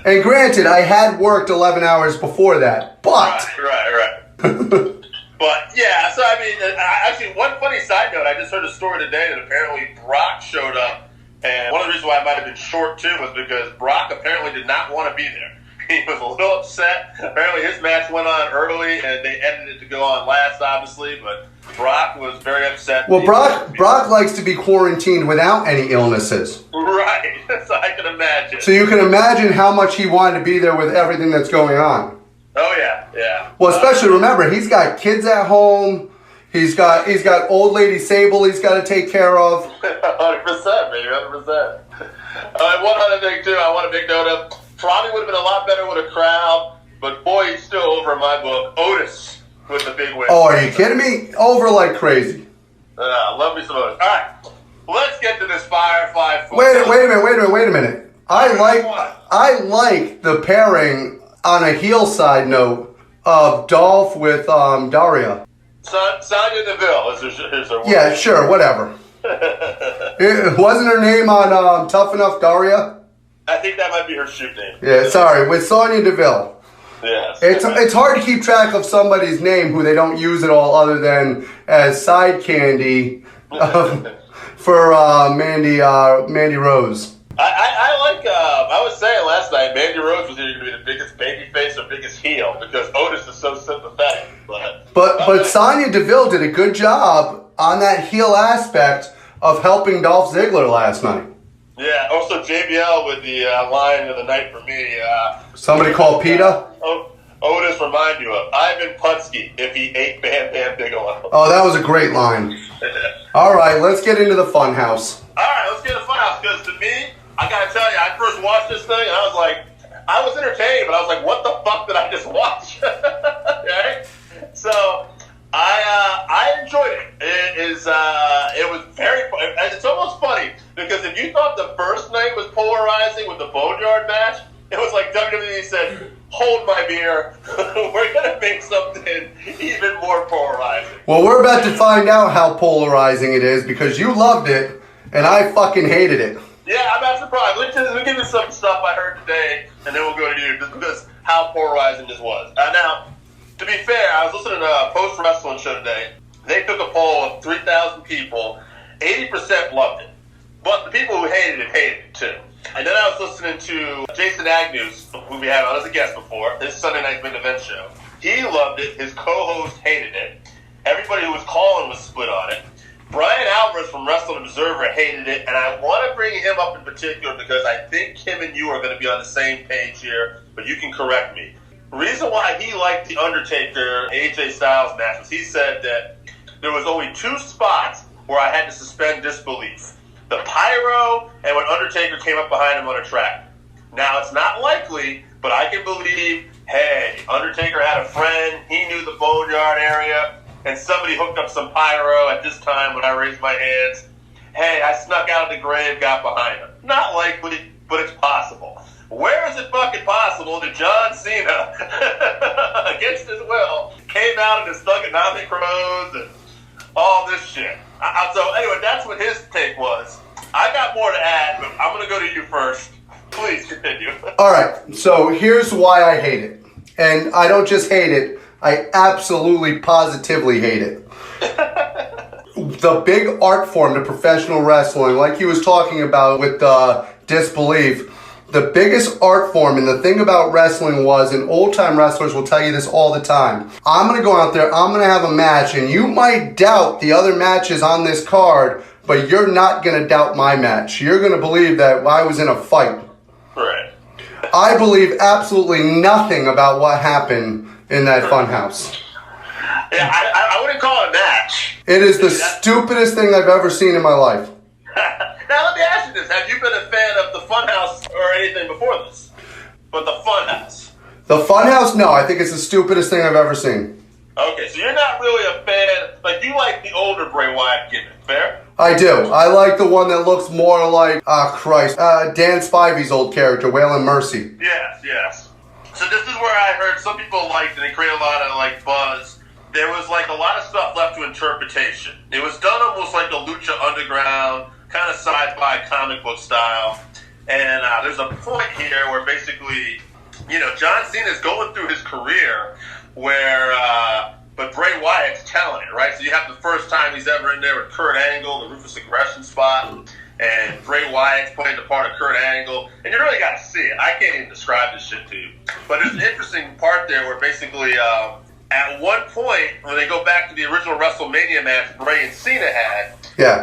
And granted, I had worked 11 hours before that, but... Right. But, yeah, so I mean, actually, one funny side note, I just heard a story today that apparently Brock showed up, and one of the reasons why I might have been short, too, was because Brock apparently did not want to be there. He was a little upset. Apparently his match went on early, and they edited it to go on last, obviously, but Brock was very upset. Well, Brock likes to be quarantined without any illnesses. Right, so I can imagine. So you can imagine how much he wanted to be there with everything that's going on. Oh yeah. Well, especially remember, he's got kids at home. He's got old lady Sable he's got to take care of. 100%, baby, 100%. One other thing too, I want to make note of. Probably would have been a lot better with a crowd, but boy, he's still over in my book. Otis with the big win. Oh, are you kidding me? Over like crazy. Love me some Otis. All right, let's get to this Firefly. Wait a minute. I like the pairing on a heel side note of Dolph with Daria. Sonya Deville is her word. Yeah, sure, whatever. Wasn't her name on Tough Enough Daria? I think that might be her shoot name. Yeah, sorry, with Sonya Deville. Yes. It's hard to keep track of somebody's name who they don't use at all other than as side candy for Mandy Rose. I was saying last night, Mandy Rose was either going to be the biggest babyface or biggest heel because Otis is so sympathetic. But Sonya Deville did a good job on that heel aspect of helping Dolph Ziggler last night. Yeah, also JBL with the line of the night for me. Somebody called PETA? Otis remind you of Ivan Putski if he ate Bam Bam Bigelow. Oh, that was a great line. All right, let's get into the Funhouse. All right, let's get into the Funhouse because to me, I got to tell you, I first watched this thing and I was entertained, but I was like, what the fuck did I just watch? Right? So I enjoyed it. It was very fun. It's almost funny because if you thought the first night was polarizing with the Boneyard match, it was like WWE said, hold my beer. We're going to make something even more polarizing. Well, we're about to find out how polarizing it is because you loved it and I fucking hated it. Yeah, I'm not surprised. Let me give you some stuff I heard today and then we'll go to you just because how polarizing this was. Now, to be fair, I was listening to a post-wrestling show today. They took a poll of 3,000 people. 80% loved it. But the people who hated it too. And then I was listening to Jason Agnew's, who we had on as a guest before, his Sunday Night Main Event show. He loved it. His co-host hated it. Everybody who was calling was split on it. Brian Alvarez from Wrestling Observer hated it. And I want to bring him up in particular because I think him and you are going to be on the same page here, but you can correct me. The reason why he liked the Undertaker AJ Styles match was he said that there was only 2 spots where I had to suspend disbelief. The pyro and when Undertaker came up behind him on a track. Now, it's not likely, but I can believe, hey, Undertaker had a friend, he knew the Boneyard area, and somebody hooked up some pyro at this time when I raised my hands. Hey, I snuck out of the grave, got behind him. Not likely, but it's possible. Where is it fucking possible that John Cena, against his will, came out in his thugonomic clothes and all this shit? So anyway, that's what his take was. I got more to add, but I'm going to go to you first. Please continue. All right, so here's why I hate it. And I don't just hate it, I absolutely, positively hate it. The big art form to professional wrestling, like he was talking about with disbelief, the biggest art form, and the thing about wrestling was, and old-time wrestlers will tell you this all the time, I'm going to go out there, I'm going to have a match, and you might doubt the other matches on this card, but you're not going to doubt my match. You're going to believe that I was in a fight. Right. I believe absolutely nothing about what happened in that Funhouse. Yeah, I wouldn't call it a match. It is the stupidest thing I've ever seen in my life. Now, let me ask you this. Have you been a fan of the Funhouse or anything before this? But the Funhouse. The Funhouse? No, I think it's the stupidest thing I've ever seen. Okay, so you're not really a fan. Like, you like the older Bray Wyatt gimmick, fair? I do. I like the one that looks more like, Dan Spivey's old character, Waylon Mercy. Yes. So this is where I heard some people liked, and they created a lot of, buzz. There was, a lot of stuff left to interpretation. It was done almost like a Lucha Underground, kind of sci-fi comic book style. And there's a point here where basically, John Cena's going through his career where, but Bray Wyatt's telling it, right? So you have the first time he's ever in there with Kurt Angle, the Ruthless Aggression spot, and Bray Wyatt's playing the part of Kurt Angle, and you really got to see it. I can't even describe this shit to you. But there's an interesting part there where basically at one point, when they go back to the original WrestleMania match Bray and Cena had,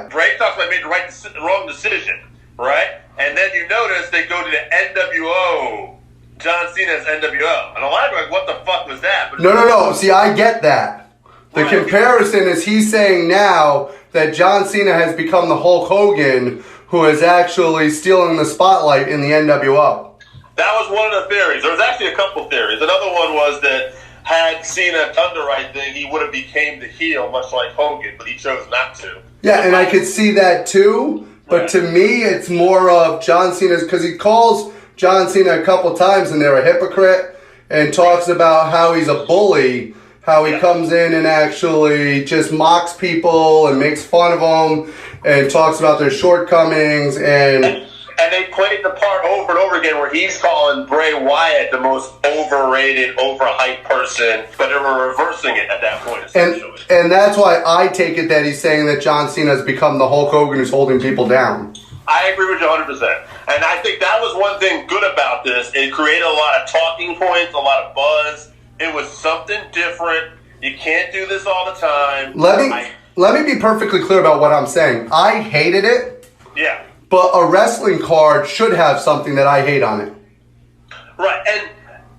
Bray talks about made the wrong decision, right? And then you notice they go to the NWO. John Cena's NWO. And a lot of people are like, what the fuck was that? But No. See, I get that. The comparison is he's saying now that John Cena has become the Hulk Hogan who is actually stealing the spotlight in the NWO. That was one of the theories. There was actually a couple theories. Another one was that had Cena done the right thing, he would have became the heel, much like Hogan, but he chose not to. Yeah, and I could see that too. But to me, it's more of John Cena's, because he calls John Cena a couple times and they're a hypocrite and talks about how he's a bully, how he comes in and actually just mocks people and makes fun of them and talks about their shortcomings. And they played the part over and over again where he's calling Bray Wyatt the most overrated, overhyped person, but they were reversing it at that point, essentially. And that's why I take it that he's saying that John Cena has become the Hulk Hogan who's holding people down. I agree with you 100%. And I think that was one thing good about this. It created a lot of talking points, a lot of buzz. It was something different. You can't do this all the time. Let me be perfectly clear about what I'm saying. I hated it. Yeah. But a wrestling card should have something that I hate on it. Right. And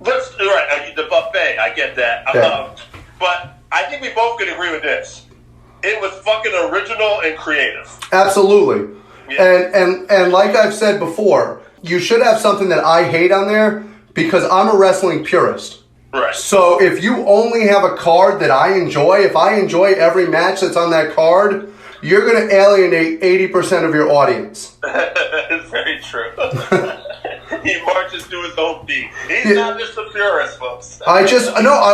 the buffet, I get that. Yeah. But I think we both could agree with this. It was fucking original and creative. Absolutely. Yeah. And like I've said before, you should have something that I hate on there because I'm a wrestling purist. Right. So if you only have a card that I enjoy, if I enjoy every match that's on that card, you're going to alienate 80% of your audience. It's very true. He marches to his own beat. He's not just a purist, folks. I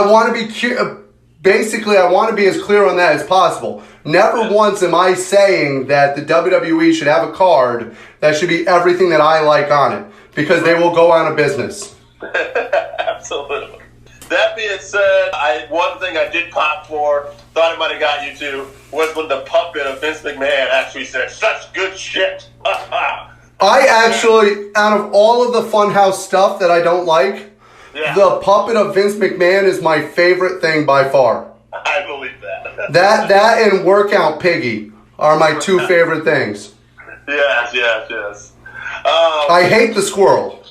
want to be basically, I want to be as clear on that as possible. Never once am I saying that the WWE should have a card that should be everything that I like on it, because they will go out of business. Absolutely. That being said, one thing I did pop for, thought it might have got you to, was when the puppet of Vince McMahon actually said, such good shit. I actually, out of all of the Funhouse stuff that I don't like, the puppet of Vince McMahon is my favorite thing by far. I believe that. That and Workout Piggy are my two favorite things. Yes. I hate the squirrel.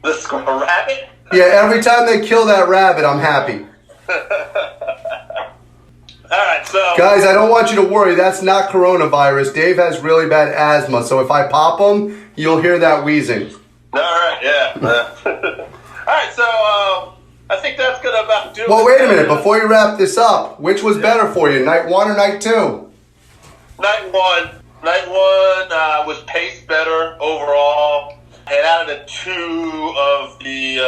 The squirrel rabbit? Yeah, every time they kill that rabbit, I'm happy. Alright, so... Guys, I don't want you to worry. That's not coronavirus. Dave has really bad asthma, so if I pop him, you'll hear that wheezing. Alright, yeah. Alright, so I think that's going to about do it. Well, wait a minute. Before you wrap this up, which was better for you, night one or night two? Night one. Night one was paced better overall. And out of the two of the,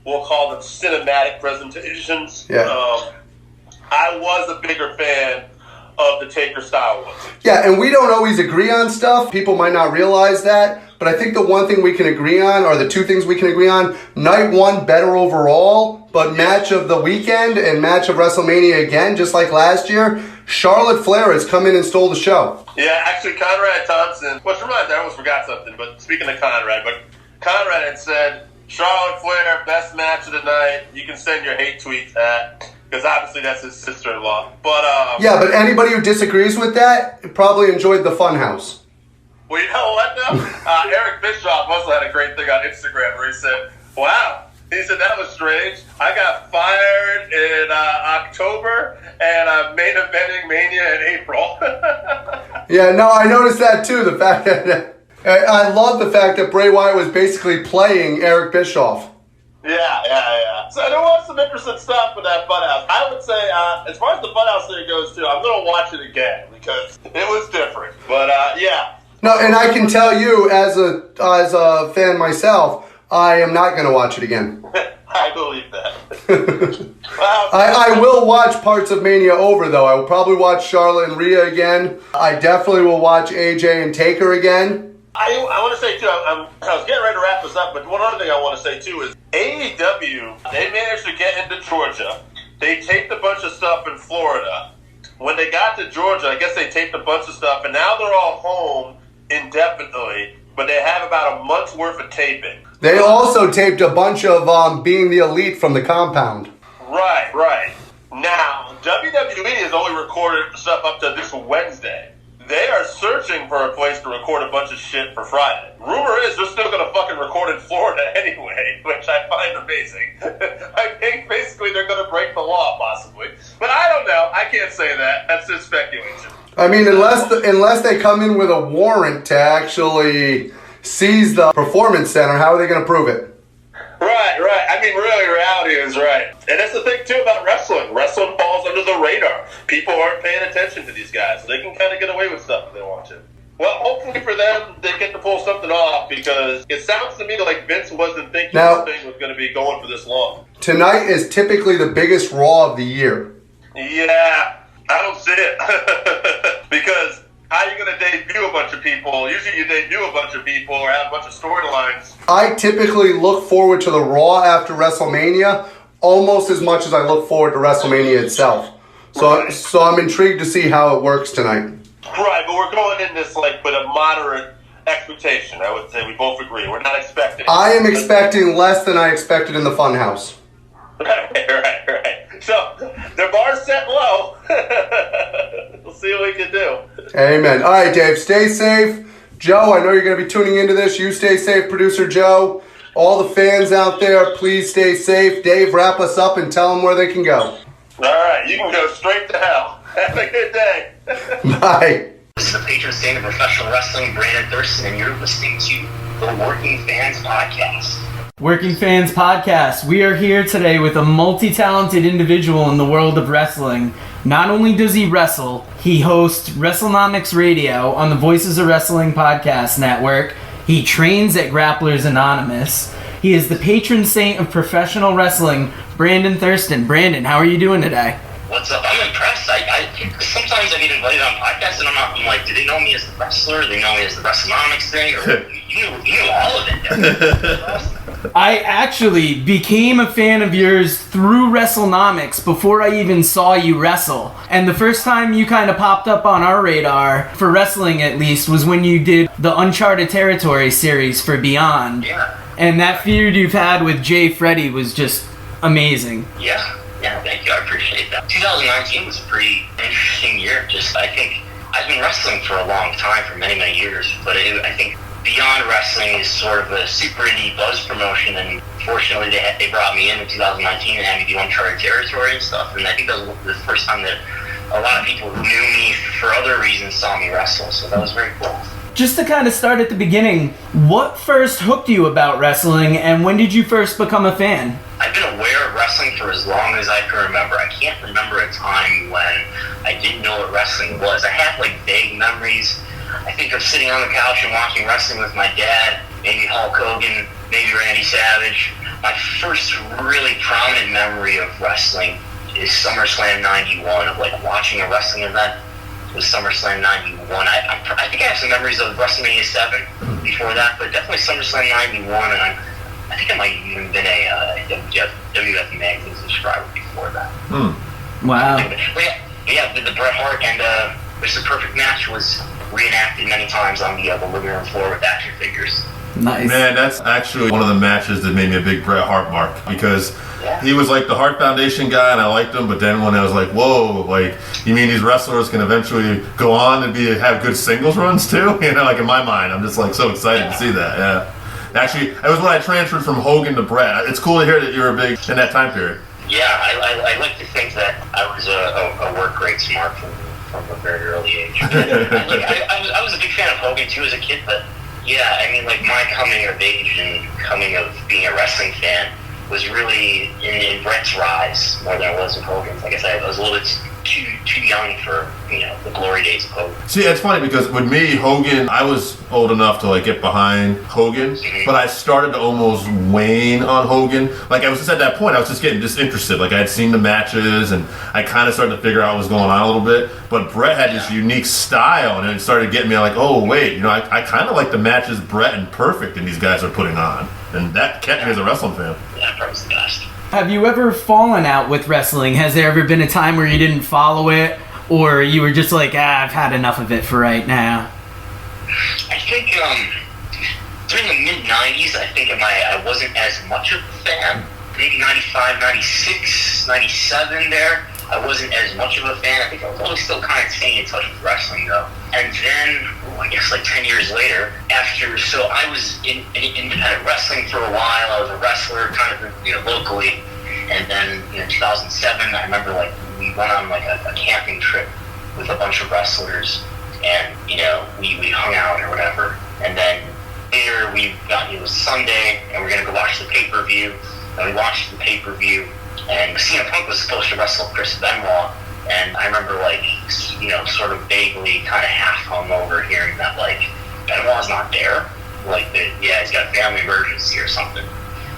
we'll call them cinematic presentations, I was a bigger fan of the Taker style ones. Yeah, and we don't always agree on stuff. People might not realize that. But I think the one thing we can agree on, or the two things we can agree on, night one better overall, but match of the weekend and match of WrestleMania again, just like last year, Charlotte Flair has come in and stole the show. Yeah, actually, Conrad Thompson, which reminds me, I almost forgot something, but speaking of Conrad, Conrad had said, Charlotte Flair, best match of the night. You can send your hate tweets at, because obviously that's his sister-in-law. But anybody who disagrees with that probably enjoyed the Funhouse. Well, you know what, though? Eric Bischoff also had a great thing on Instagram where he said, wow, he said, that was strange. I got fired in October, and I'm main eventing Mania in April. Yeah, no, I noticed that, too. The fact that I love the fact that Bray Wyatt was basically playing Eric Bischoff. Yeah. So there was some interesting stuff with that Funhouse. I would say, as far as the Funhouse thing goes, too, I'm going to watch it again because it was different. But, yeah. No, and I can tell you, as a fan myself, I am not going to watch it again. I believe that. I will watch parts of Mania over, though. I will probably watch Charlotte and Rhea again. I definitely will watch AJ and Taker again. I want to say, too, I was getting ready to wrap this up, but one other thing I want to say, too, is AEW, they managed to get into Georgia. They taped a bunch of stuff in Florida. When they got to Georgia, I guess they taped a bunch of stuff, and now they're all home indefinitely, but they have about a month's worth of taping. They also taped a bunch of Being the Elite from the compound. Right. Now, WWE has only recorded stuff up to this Wednesday. They are searching for a place to record a bunch of shit for Friday. Rumor is they're still going to fucking record in Florida anyway, which I find amazing. I think basically they're going to break the law, possibly. But I don't know. I can't say that. That's just speculation. I mean, unless they come in with a warrant to actually seize the performance center, how are they going to prove it? Right. I mean, really, reality is right. And that's the thing, too, about wrestling. Wrestling falls under the radar. People aren't paying attention to these guys. So they can kind of get away with stuff if they want to. Well, hopefully for them, they get to pull something off, because it sounds to me like Vince wasn't thinking this thing was going to be going for this long. Tonight is typically the biggest Raw of the year. Yeah, I don't see it. Because how are you going to debut a bunch of people? Usually you debut a bunch of people or have a bunch of storylines. I typically look forward to the Raw after WrestleMania almost as much as I look forward to WrestleMania itself. So I'm intrigued to see how it works tonight. Right, but we're going in this with a moderate expectation. I would say we both agree. We're not expecting. I am expecting less than I expected in the Funhouse. Right. So their bar's set low. We'll see what we can do. Amen. All right, Dave, stay safe. Joe, I know you're going to be tuning into this. You stay safe, producer Joe. All the fans out there, please stay safe. Dave, wrap us up and tell them where they can go. All right, you can go straight to hell. Have a good day. Bye. This is the patron saint of professional wrestling, Brandon Thurston, and you're listening to the Working Fans Podcast. Working Fans Podcast. We are here today with a multi-talented individual in the world of wrestling. Not only does he wrestle, he hosts WrestleNomics Radio on the Voices of Wrestling Podcast Network. He trains at Grapplers Anonymous. He is the patron saint of professional wrestling, Brandon Thurston. Brandon, how are you doing today? What's up? I'm impressed. Sometimes I get invited on podcasts and I'm like, do they know me as the wrestler? Do they know me as the WrestleNomics thing? Or you knew all of it. I actually became a fan of yours through WrestleNomics before I even saw you wrestle. And the first time you kind of popped up on our radar, for wrestling at least, was when you did the Uncharted Territory series for Beyond. Yeah. And that feud you've had with Jay Freddy was just amazing. Yeah, thank you. I appreciate that. 2019 was a pretty interesting year. I think I've been wrestling for a long time, for many, many years, but I think Beyond Wrestling is sort of a super indie buzz promotion, and fortunately they brought me in 2019 and had me do Uncharted Territory and stuff, and I think that was the first time that a lot of people who knew me for other reasons saw me wrestle, so that was very cool. Just to kind of start at the beginning, what first hooked you about wrestling, and when did you first become a fan? I've been aware of wrestling for as long as I can remember. I can't remember a time when I didn't know what wrestling was. I have vague memories. I think of sitting on the couch and watching wrestling with my dad, maybe Hulk Hogan, maybe Randy Savage. My first really prominent memory of wrestling is SummerSlam 91, of watching a wrestling event. It was SummerSlam 91. I think I have some memories of WrestleMania 7 before that, but definitely SummerSlam 91, and I think I might have even been a WWF magazine subscriber before that. Wow. The Bret Hart and Mr. Perfect match was reenacted many times on the living room floor with action figures. Nice. Man, that's actually one of the matches that made me a big Bret Hart mark, because he was the Hart Foundation guy and I liked him, but then when I was like, whoa, you mean these wrestlers can eventually go on and have good singles runs too? In my mind, I'm just so excited to see that. Yeah. Actually, it was when I transferred from Hogan to Bret. It's cool to hear that you were big in that time period. Yeah, I like to think that I was a work rate smart from a very early age. I was a big fan of Hogan too as a kid, but yeah, my coming of age and coming of being a wrestling fan was really in Bret's rise more than it was in Hogan's. I guess I was a little bit too young for the glory days of Hogan. See, it's funny because with me, Hogan, I was old enough to get behind Hogan, but I started to almost wane on Hogan. I was just at that point, I was just getting disinterested. I had seen the matches and I kind of started to figure out what was going on a little bit. But Bret had this unique style, and it started getting me oh wait, I kind of like the matches Bret and Perfect and these guys are putting on, and that kept me as a wrestling fan. Yeah, Bret's the best. Have you ever fallen out with wrestling? Has there ever been a time where you didn't follow it, or you were just I've had enough of it for right now? I think during the mid-90s, I wasn't as much of a fan. Maybe 95, 96, 97 there. I wasn't as much of a fan. I think I was always still kind of staying in touch with wrestling though. And then, I guess like 10 years later, so I was in independent wrestling for a while. I was a wrestler kind of, locally. And then, 2007, I remember like we went on like a camping trip with a bunch of wrestlers, and we hung out or whatever. And then later it was Sunday, and we're gonna go watch the pay-per-view. And we watched the pay-per-view, and CM Punk was supposed to wrestle Chris Benoit. And I remember sort of vaguely kind of half hungover hearing that like Benoit's not there. He's got a family emergency or something.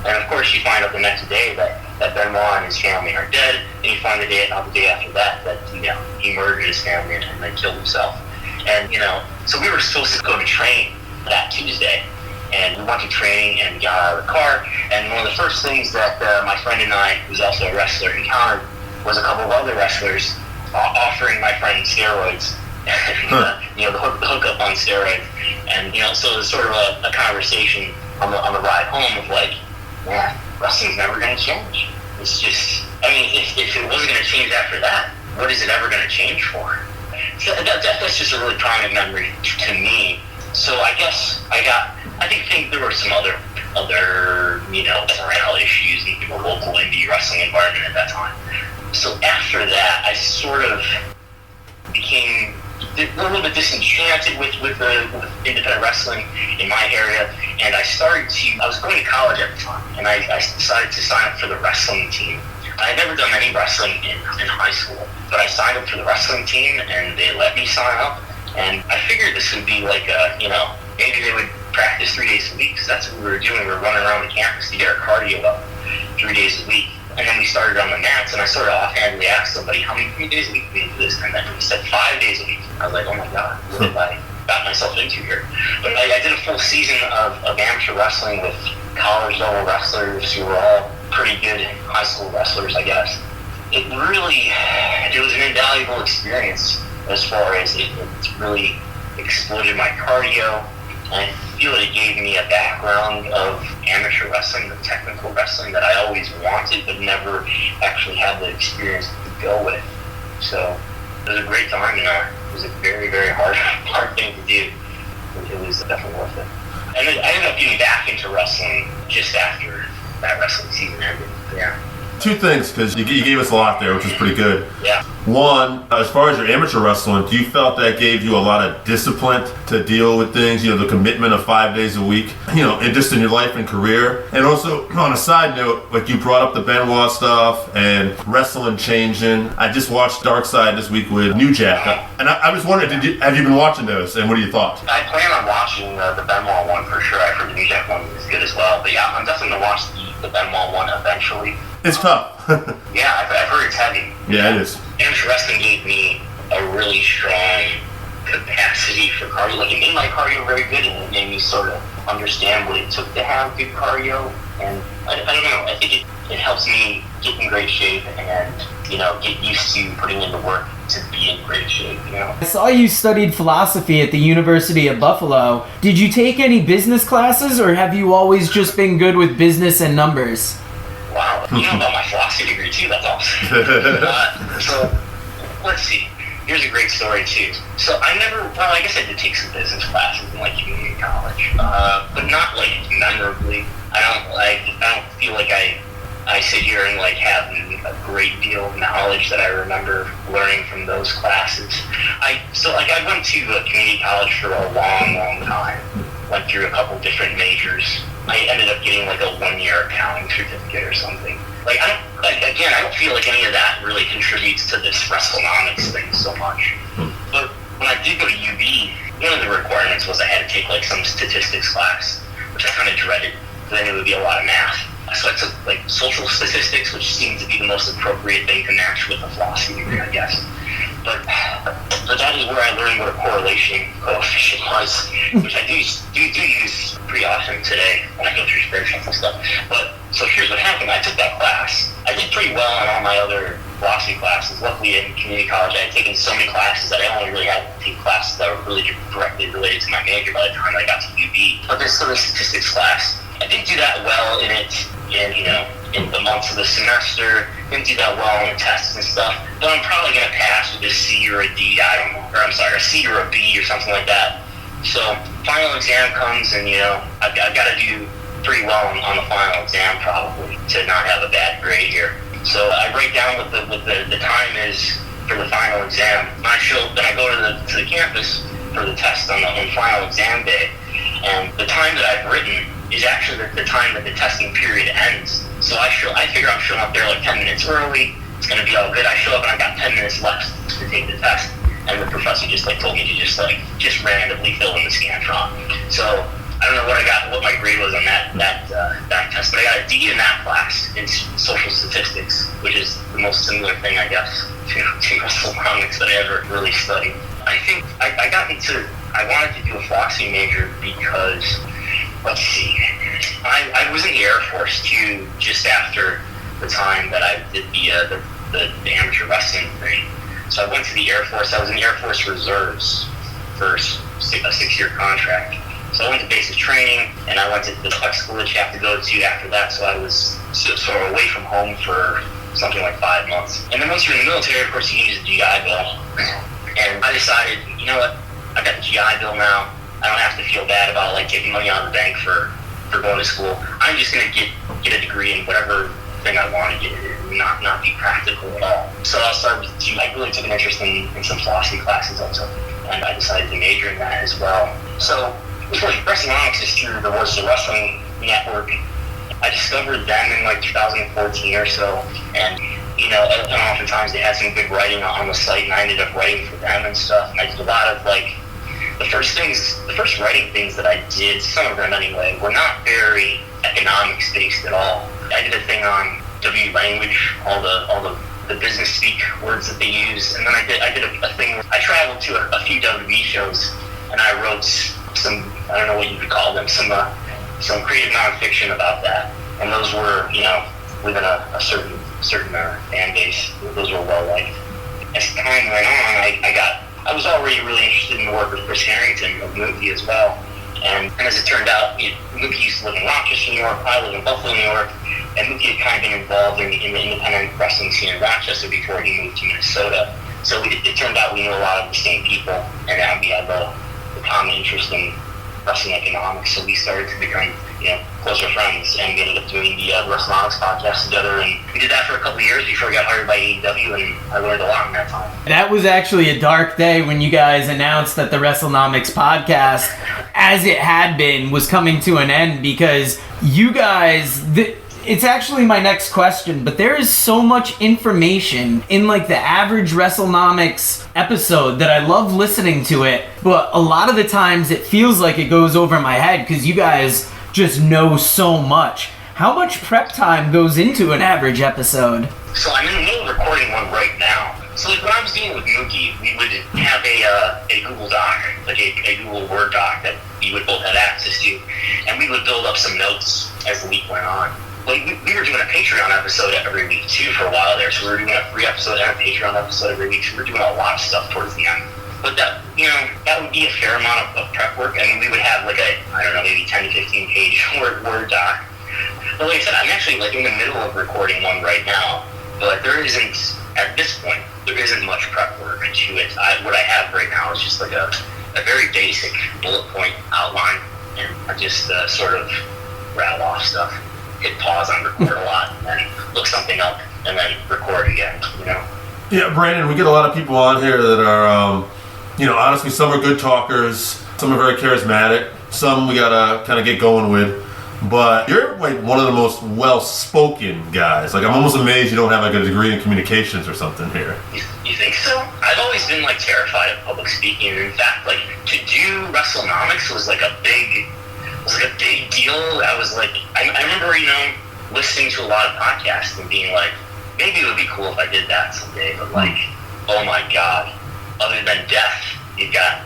And of course you find out the next day that Benoit and his family are dead, and you find the day after that he murdered his family and then killed himself. And so we were supposed to go to train that Tuesday, and we went to training and got out of the car, and one of the first things that my friend and I, who's also a wrestler, encountered was a couple of other wrestlers offering my friend steroids. The hookup on steroids. And so it was sort of a conversation on the ride home of like, man, wrestling's never going to change. It's just, if it wasn't going to change after that, what is it ever going to change for? So that's just a really prominent memory to me. So I guess I think there were some other morale issues in the local indie wrestling environment at that time. So after that, I sort of became a little bit disenchanted with independent wrestling in my area, and I was going to college at the time, and I decided to sign up for the wrestling team. I had never done any wrestling in high school, but I signed up for the wrestling team, and they let me sign up, and I figured this would be like maybe they would practice 3 days a week, because that's what we were doing. We were running around the campus to get our cardio up 3 days a week. And then we started on the mats, and I sort of offhandedly asked somebody, how many 3 days a week do we do this? And then he said 5 days a week. I was like, oh my God, what have I got myself into here? But I did a full season of amateur wrestling with college-level wrestlers who were all pretty good high school wrestlers, I guess. It was an invaluable experience as far as it really exploded my cardio. I feel it gave me a background of amateur wrestling, the technical wrestling that I always wanted but never actually had the experience to go with. So it was a great time, it was a very, very hard thing to do. It was definitely worth it. And then I ended up getting back into wrestling just after that wrestling season ended. Yeah. Two things, because you gave us a lot there, which was pretty good. Yeah. One, as far as your amateur wrestling, do you felt that gave you a lot of discipline to deal with things, the commitment of 5 days a week, and just in your life and career? And also, on a side note, like you brought up the Benoit stuff and wrestling changing. I just watched Dark Side this week with New Jack, and I was wondering, have you been watching those, and what do you thought? I plan on watching the Benoit one for sure. I've heard the New Jack one is good as well. But yeah, I'm definitely going to watch the Benoit one eventually. It's tough. Yeah, I've heard it's heavy. Yeah, it is. Amateur wrestling gave me a really strong capacity for cardio. Like, it made my cardio very good, and it made me sort of understand what it took to have good cardio. And I don't know, I think it helps me get in great shape and, get used to putting in the work to be in great shape, I saw you studied philosophy at the University of Buffalo. Did you take any business classes, or have you always just been good with business and numbers? Wow, you know about my philosophy degree too, that's awesome. So, let's see. Here's a great story too. So I guess I did take some business classes in community college, but not memorably. I don't feel like I sit here and have a great deal of knowledge that I remember learning from those classes. I went to a community college for a long time. Went through a couple different majors. I ended up getting a 1-year accounting certificate or something. I don't feel like any of that really contributes to this WrestleNomics thing so much. But when I did go to UB, one of the requirements was I had to take some statistics class, which I kind of dreaded, because I knew it would be a lot of math. So I took social statistics, which seemed to be the most appropriate thing to match with a philosophy degree, I guess. But that is where I learned what a correlation coefficient was, which I do use pretty often today when I go through spreadsheets and stuff. But so here's what happened. I took that class. I did pretty well on all my other philosophy classes. Luckily in community college I had taken so many classes that I only really had to take classes that were really directly related to my major by the time I got to UB. But this sort of statistics class, I didn't do that well in it, in the months of the semester. Didn't do that well in the tests and stuff. But I'm probably going to pass with a C or a D, a C or a B or something like that. So final exam comes, and I've got to do pretty well on the final exam probably to not have a bad grade here. So I write down what the time is for the final exam. Then I go to the campus for the test on the final exam day, and the time that I've written is actually the time that the testing period ends. So I figure I'm showing up there like 10 minutes early. It's gonna be all good. I show up and I've got 10 minutes left to take the test, and the professor just told me to just randomly fill in the Scantron. So I don't know what my grade was on that test, but I got a D in that class in social statistics, which is the most similar thing, I guess, to WrestleNomics that I ever really studied. I think I wanted to do a flossing major because, let's see, I was in the Air Force too, just after the time that I did the amateur wrestling thing. So I went to the Air Force. I was in the Air Force Reserves for a 6-year contract. So I went to basic training, and I went to the flex school that you have to go to after that. So I was sort of away from home for something like 5 months. And then once you're in the military, of course, you use the GI Bill. And I decided, you know what, I got the GI Bill now. I don't have to feel bad about taking money out of the bank for going to school. I'm just gonna get a degree in whatever thing I want to get, and not be practical at all. So I really took an interest in some flossing classes also, and I decided to major in that as well. So WrestleNomics is through the Voices of Wrestling Network. I discovered them in 2014 or so, and and oftentimes they had some good writing on the site, and I ended up writing for them and stuff. And I did a lot of the first writing things that I did, some of them anyway, were not very economics based at all. I did a thing on W language, all the business speak words that they use, and then I did a thing where I traveled to a few WWE shows, and I wrote some, I don't know what you would call them, some creative nonfiction about that, and those were within a certain fan base. Those were well liked. As time went on, I was already really interested in the work with Chris Harrington of Mookie as well. And as it turned out, Mookie used to live in Rochester, New York. I live in Buffalo, New York. And Mookie had kind of been involved in the independent wrestling scene in Rochester before he moved to Minnesota. So it turned out we knew a lot of the same people, and we had the common interest in wrestling economics. So we started to become closer friends, and we ended up doing the WrestleNomics podcast together, and we did that for a couple of years before we got hired by AEW, and I learned a lot in that time. That was actually a dark day when you guys announced that the WrestleNomics podcast, as it had been, was coming to an end, because you guys... It's actually my next question, but there is so much information in the average WrestleNomics episode that I love listening to it, but a lot of the times it feels like it goes over my head because you guys just know so much. How much prep time goes into an average episode? So I'm in the middle of recording one right now. So when I was dealing with Mookie, we would have a Google Doc, a Google Word doc that we would both have access to, and we would build up some notes as the week went on. We were doing a Patreon episode every week too for a while there, so we were doing a free episode and a Patreon episode every week, so we were doing a lot of stuff towards the end. But that would be a fair amount of prep work. I mean, we would have maybe 10 to 15 page Word doc. But like I said, I'm actually in the middle of recording one right now, but at this point, there isn't much prep work to it. What I have right now is just a very basic bullet point outline, and I just sort of rattle off stuff, hit pause on record a lot, and then look something up, and then record again, Yeah, Brandon, we get a lot of people on here that are, honestly, some are good talkers, some are very charismatic, some we gotta kind of get going with. But you're one of the most well-spoken guys. I'm almost amazed you don't have a degree in communications or something here. You think so? I've always been terrified of public speaking. In fact, to do WrestleNomics was a big deal. I remember listening to a lot of podcasts and being maybe it would be cool if I did that someday. But oh my God, other than death, you've got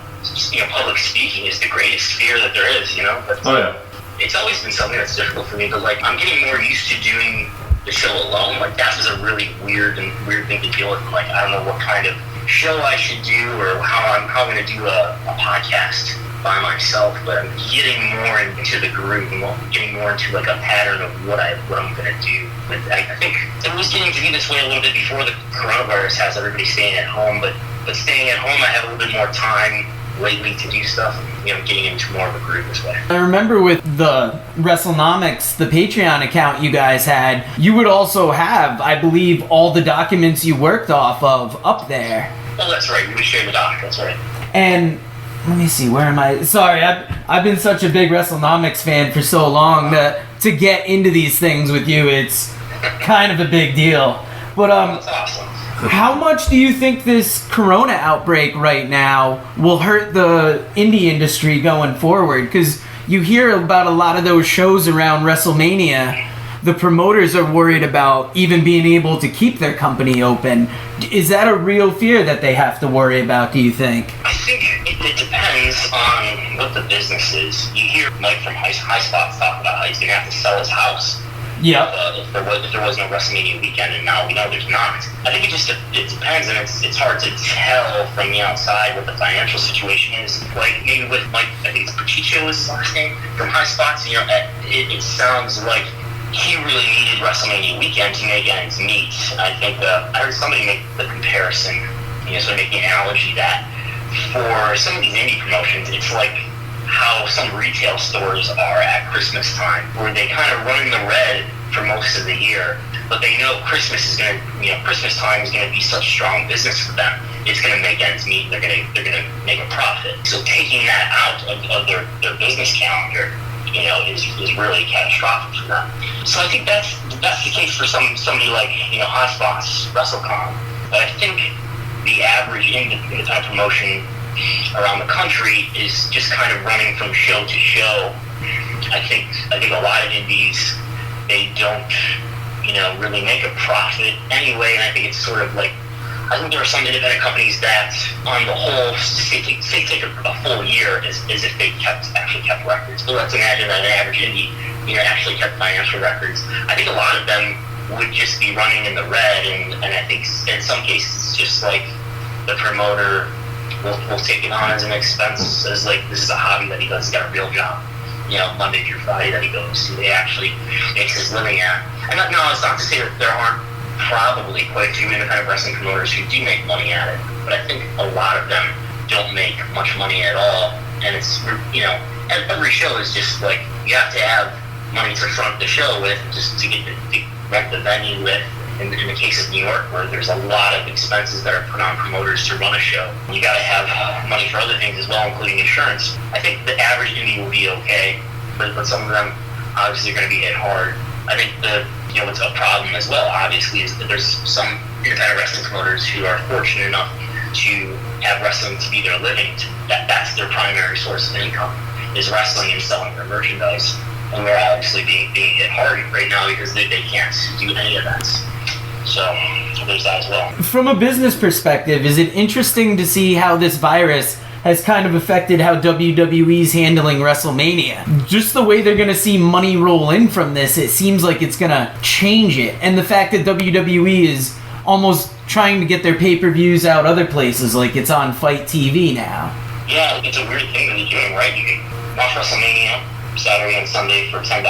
public speaking is the greatest fear that there is. But, oh yeah. It's always been something that's difficult for me, but I'm getting more used to doing the show alone. That was a really weird thing to deal with. I don't know what kind of show I should do or how I'm going to do a podcast by myself, but I'm getting more into the groove and getting more into like a pattern of what I'm going to do. But I think it was getting to be this way a little bit before the coronavirus has everybody staying at home, but staying at home, I have a little bit more time lately to do stuff, getting into more of a groove this way. I remember with the WrestleNomics, the Patreon account you guys had, you would also have, I believe, all the documents you worked off of up there. Oh, that's right. We would share the doc. That's right. And let me see, where am I? Sorry, I've been such a big WrestleNomics fan for so long that to get into these things with you, it's kind of a big deal. But That's awesome. how much do you think this corona outbreak right now will hurt the indie industry going forward? Because you hear about a lot of those shows around WrestleMania, the promoters are worried about even being able to keep their company open. Is that a real fear that they have to worry about, do you think? I think it depends on what the business is. You hear Mike from High Spots talk about how he's going to have to sell his house. Yeah. If there was no WrestleMania weekend, and now we know there's not. I think it depends, and it's hard to tell from the outside what the financial situation is. Like maybe with Mike, I think it's Pachicho is his last name, from High Spots. It sounds like he really needed WrestleMania weekend to make ends meet. I think I heard somebody make the comparison, sort of make the analogy that for some of these indie promotions, it's like how some retail stores are at Christmas time, where they kind of run in the red for most of the year, but they know Christmas time is going to be such strong business for them. It's going to make ends meet. They're going to make a profit. So taking that out of their business calendar, is really catastrophic for them. So I think that's the case for somebody like High Spots, WrestleCon. But I think the average independent promotion around the country is just kind of running from show to show. I think a lot of indies, they don't really make a profit anyway, and I think it's sort of like, I think there are some independent companies that on the whole say take a full year as if they actually kept records. So let's imagine that an average indie actually kept financial records. I think a lot of them would just be running in the red, and I think in some cases it's just like the promoter will take it on as an expense, as like this is a hobby that he does. He's got a real job, Monday through Friday that he goes to. They actually makes his living at. And no, it's not to say that there aren't probably quite a few independent wrestling promoters who do make money at it, but I think a lot of them don't make much money at all. And it's every show is just like you have to have money to front the show with, just to rent the venue with. In the case of New York, where there's a lot of expenses that are put on promoters to run a show, you got to have money for other things as well, including insurance. I think the average indie will be okay, but some of them obviously are going to be hit hard. I think what's a problem as well, obviously, is that there's some independent wrestling promoters who are fortunate enough to have wrestling to be their living. That's their primary source of income, is wrestling and selling their merchandise. And they're obviously being hit hard right now because they can't do any of that. So there's that as well. From a business perspective, is it interesting to see how this virus has kind of affected how WWE's handling WrestleMania? Just the way they're going to see money roll in from this, it seems like it's going to change it. And the fact that WWE is almost trying to get their pay-per-views out other places, like it's on Fight TV now. Yeah, it's a weird thing that they're doing, right? You can watch WrestleMania Saturday and Sunday for $10,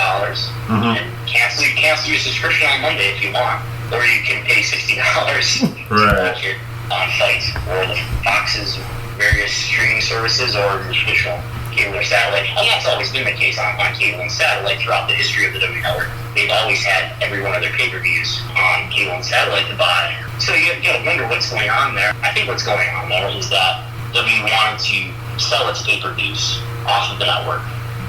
and cancel your subscription on Monday if you want, or you can pay $60 to watch it on Fight or the Fox's various streaming services, or the traditional cable or satellite. And that's always been the case on cable and satellite throughout the history of the WWE Network. They've always had every one of their pay-per-views on cable and satellite to buy. So you wonder what's going on there. I think what's going on there is that WWE wanted to sell its pay-per-views off of the network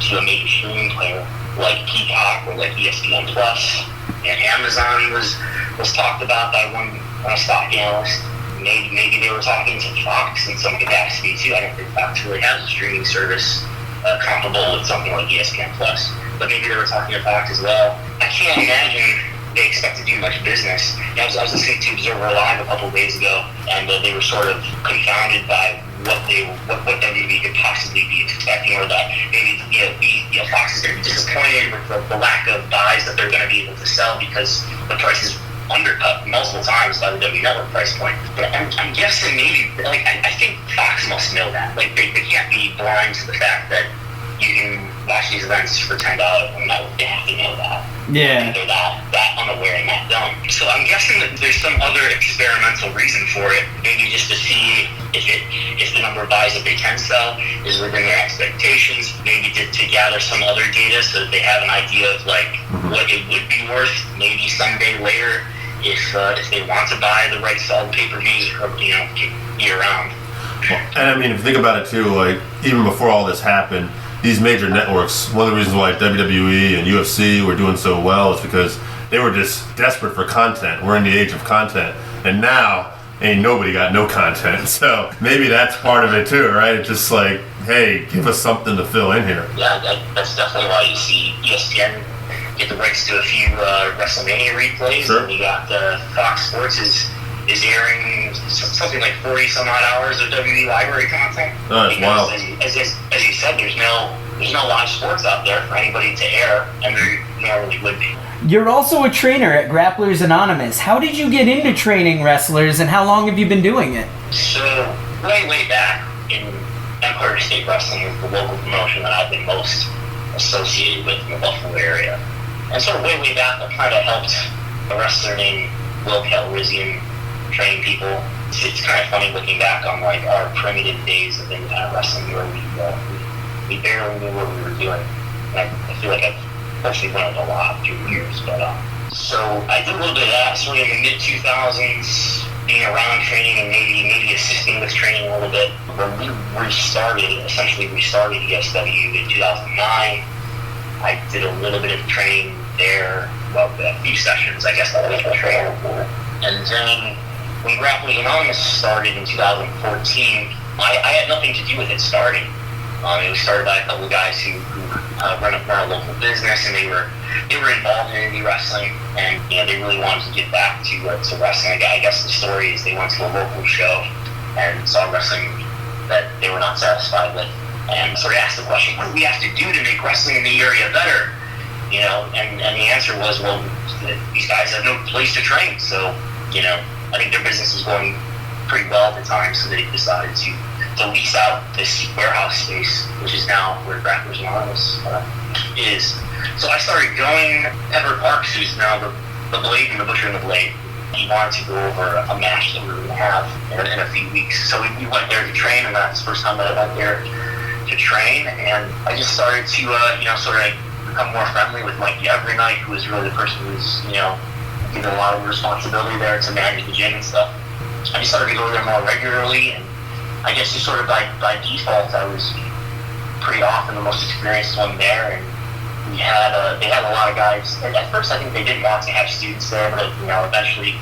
to a major streaming player like Peacock or like ESPN Plus, and Amazon was talked about by one stock analyst. Maybe they were talking to Fox in some capacity too. I don't think Fox really has a streaming service comparable with something like ESPN Plus, but maybe they were talking to Fox as well. I can't imagine they expect to do much business. I was listening to Observer Live a couple of days ago, and they were sort of confounded by what WWE could possibly be expecting, or that maybe Fox is going to be disappointed with the lack of buys that they're going to be able to sell because the price is undercut multiple multiple times by the WWE Network price point. But I'm guessing maybe, like, I think Fox must know that. Like, they can't be blind to the fact that you can watch these events for $10. And they have to know that. Yeah. They're that unaware and that dumb. So I'm guessing that there's some other experimental reason for it. Maybe just to see if the number of buys that they can sell is within their expectations. Maybe to gather some other data so that they have an idea of like what it would be worth. Maybe someday later, if they want to buy the rights to all the pay-per-views, year round. And I mean, if you think about it too, like even before all this happened, these major networks, one of the reasons why WWE and UFC were doing so well is because they were just desperate for content. We're in the age of content. And now, ain't nobody got no content. So maybe that's part of it too, right? It's just like, hey, give us something to fill in here. Yeah, that's definitely why you see ESPN get the rights to a few WrestleMania replays. Sure. And you got Fox Sports is airing something like 40 some odd hours of WWE library content. Oh, that's wild. As you said, there's no live sports out there for anybody to air, and there normally would be. You're also a trainer at Grapplers Anonymous. How did you get into training wrestlers, and how long have you been doing it? So, way back in Empire State Wrestling is the local promotion that I've been most associated with in the Buffalo area. And sort of way back, I kind of helped a wrestler named Will Calrissian train people. It's kind of funny looking back on like our primitive days of independent wrestling where we barely knew what we were doing. And I feel like I've actually learned a lot through the years. But so I did a little bit of that sort of in the mid-2000s, being around training and maybe assisting with training a little bit. When we essentially restarted ESW in 2009, I did a little bit of training there, well, a few sessions, I guess, that was the trainer for. And then when Grapplers Anonymous started in 2014, I had nothing to do with it starting. It was started by a couple of guys who run a local business, and they were involved in indie wrestling, and they really wanted to get back to wrestling. I guess the story is they went to a local show and saw wrestling that they were not satisfied with, and so they asked the question, what do we have to do to make wrestling in the area better? And the answer was, well, these guys have no place to train, so I think their business was going pretty well at the time, so they decided to lease out this warehouse space, which is now where Grapplers Anonymous is. So I started going. Everett Parks, who's now the Blade and the Butcher and the Blade, he wanted to go over a match that we were going to have in a few weeks. So we went there to train, and that's the first time that I went there to train. And I just started to, sort of become more friendly with Mikey Evernight, who was really the person who was, given a lot of responsibility there to manage the gym and stuff. I just started to go there more regularly, and I guess just sort of by default, I was pretty often the most experienced one there, and they had a lot of guys. And at first, I think they didn't want to have students there, but eventually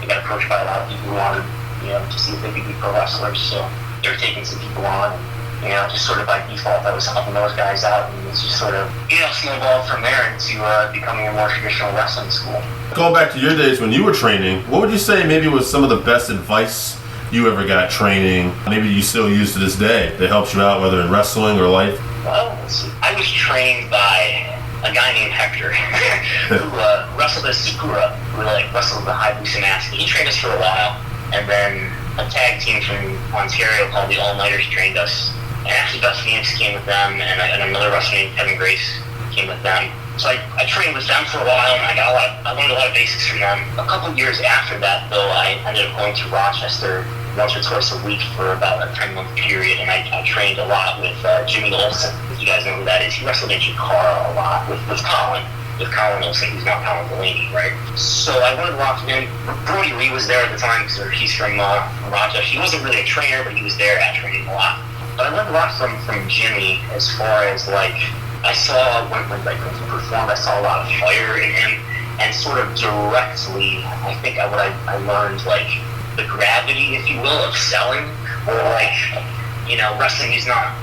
they got approached by a lot of people who wanted, to see if they could be pro wrestlers. So they were taking some people on, and just sort of by default, I was helping those guys out, and it's just sort of snowballed from there into becoming a more traditional wrestling school. Going back to your days when you were training, what would you say maybe was some of the best advice you ever got training, maybe you still use to this day, that helps you out whether in wrestling or life? Well, I was trained by a guy named Hector who wrestled as Sakura, who wrestled the High Blue Sanasti. He trained us for a while, and then a tag team from Ontario called the All Nighters trained us. And actually Beth Phoenix came with them, and another wrestler named Kevin Grace came with them. So I trained with them for a while, and I learned a lot of basics from them. A couple of years after that, though, I ended up going to Rochester once or twice a week for about a 10-month period, and I trained a lot with Jimmy Olsen, if you guys know who that is. He wrestled in Chikara a lot with Colin Olsen, who's now Colin Delaney, right? So I went to Rochester, and Brody Lee was there at the time, because he's from Rochester. He wasn't really a trainer, but he was there at training a lot. But I learned a lot from Jimmy as far as, I saw, when he performed, I saw a lot of fire in him, and sort of directly, I think I learned, the gravity, if you will, of selling, or wrestling is not,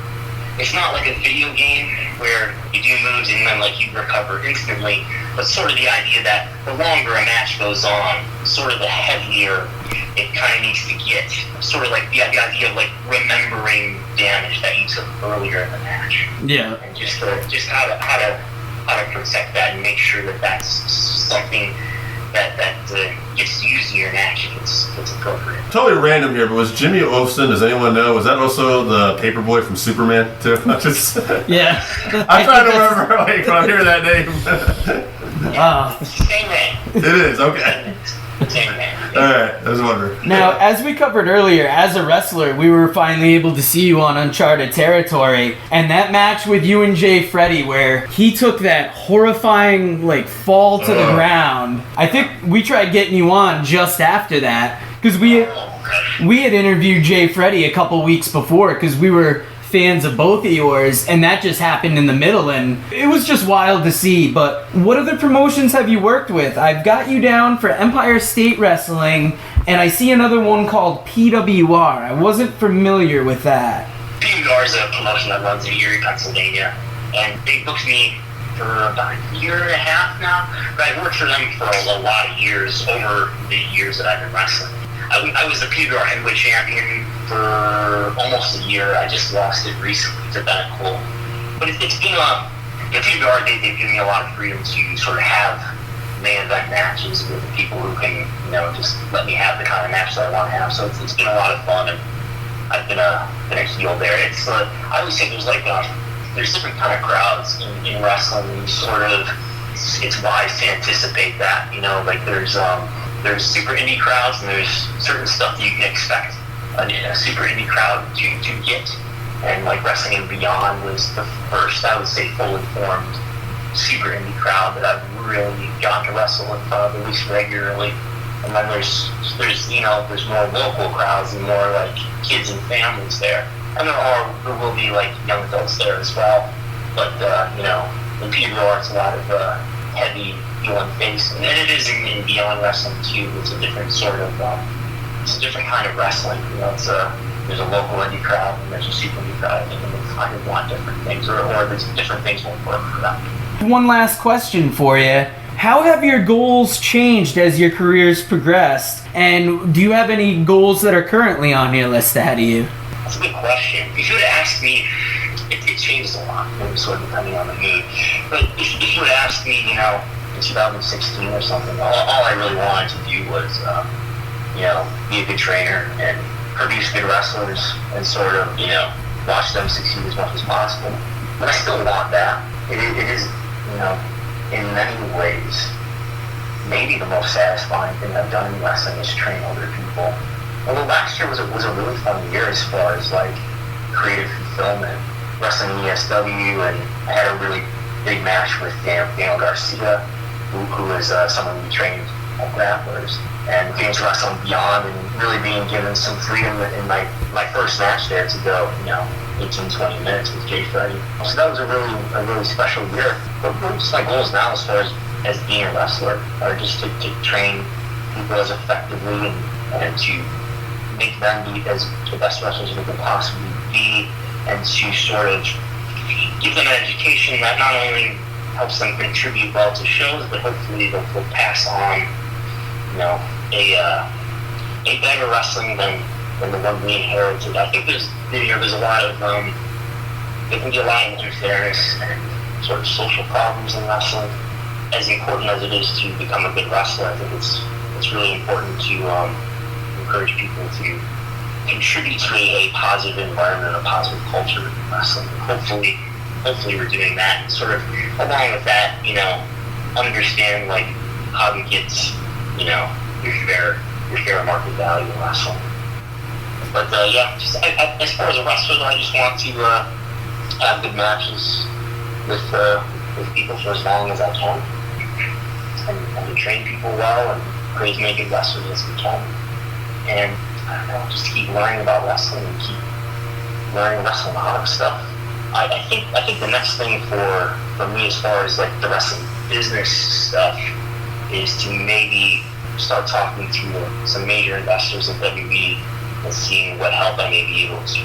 it's not like a video game where you do moves and then you recover instantly, but sort of the idea that the longer a match goes on, sort of the heavier it kind of needs to get, sort of the idea of remembering damage that you took earlier in the match. Yeah. And just how to protect that and make sure that that's something that gets used in your match if it's appropriate. Totally random here, but was Jimmy Olsen, does anyone know, was that also the paperboy from Superman too? Yeah. I'm trying to remember like, when I hear that name. Same man. It is, okay. Same man. Alright, I was wondering. Now, as we covered earlier, as a wrestler, we were finally able to see you on uncharted territory, and that match with you and Jay Freddy, where he took that horrifying like fall to the ground. I think we tried getting you on just after that because we had interviewed Jay Freddy a couple weeks before because we were fans of both of yours, and that just happened in the middle, and it was just wild to see. But what other promotions have you worked with? I've got you down for Empire State Wrestling, and I see another one called PWR. I wasn't familiar with that. PWR is a promotion that runs in Erie, Pennsylvania, and they booked me for about a year and a half now, but I've worked for them for a lot of years, over the years that I've been wrestling. I was the PWR heavyweight champion for almost a year. I just lost it recently to Ben Cole. But it's been the PWR, they've given me a lot of freedom to sort of have main event matches with the people who can, just let me have the kind of match that I want to have. So it's been a lot of fun, and I've been a heel there. It's I always say there's there's different kind of crowds in wrestling. Sort of, it's wise to anticipate that. There's super indie crowds, and there's certain stuff that you can expect a super indie crowd to get. And like Wrestling and Beyond was the first, I would say, fully formed super indie crowd that I've really gotten to wrestle in front of, at least regularly. And then there's more local crowds and more like kids and families there. And there will be like young adults there as well. But in PWR it's a lot of heavy heel and face, and it is in Beyond Wrestling too. It's a different sort of it's a different kind of wrestling. There's a local indie crowd and there's a super indie crowd. I think they kind of want different things, or there's different things won't work for them. One last question for you. How have your goals changed as your career's progressed? And do you have any goals that are currently on your list ahead of you? That's a good question. If you would have asked me, it changes a lot, sort of depending on the mood. But if you would have asked me, in 2016 or something, all I really wanted to do was, be a good trainer and produce good wrestlers and sort of, watch them succeed as much as possible. But I still want that. It is, in many ways, maybe the most satisfying thing I've done in wrestling is train other people. Although last year was a really fun year as far as like creative fulfillment. Wrestling ESW, and I had a really big match with Daniel Garcia, who is someone who trained grapplers, and getting to wrestle Beyond and really being given some freedom in my first match there to go, 18-20 minutes with Jay Freddy. So that was a really special year. But just my goals now as far as being a wrestler are just to train people as effectively and to make them be as the best wrestlers they can possibly be, and to sort of give them an education that not only helps them contribute well to shows, but hopefully they'll pass on, a better wrestling than the one we inherited. I think there's a lot of there can be a lot of unfairness and sort of social problems in wrestling. As important as it is to become a good wrestler, I think it's really important to encourage people to contribute to a positive environment, a positive culture in wrestling. Hopefully we're doing that. And sort of along with that, understand like how to get, your fair market value in wrestling. But just as far as a wrestler, I just want to have good matches with people for as long as I can, and to train people well and create as many good wrestlers as we can. And I don't know, just keep learning about wrestling and keep learning wrestling a lot of stuff. I think the next thing for me as far as like the wrestling business stuff is to maybe start talking to some major investors in WWE and seeing what help I may be able to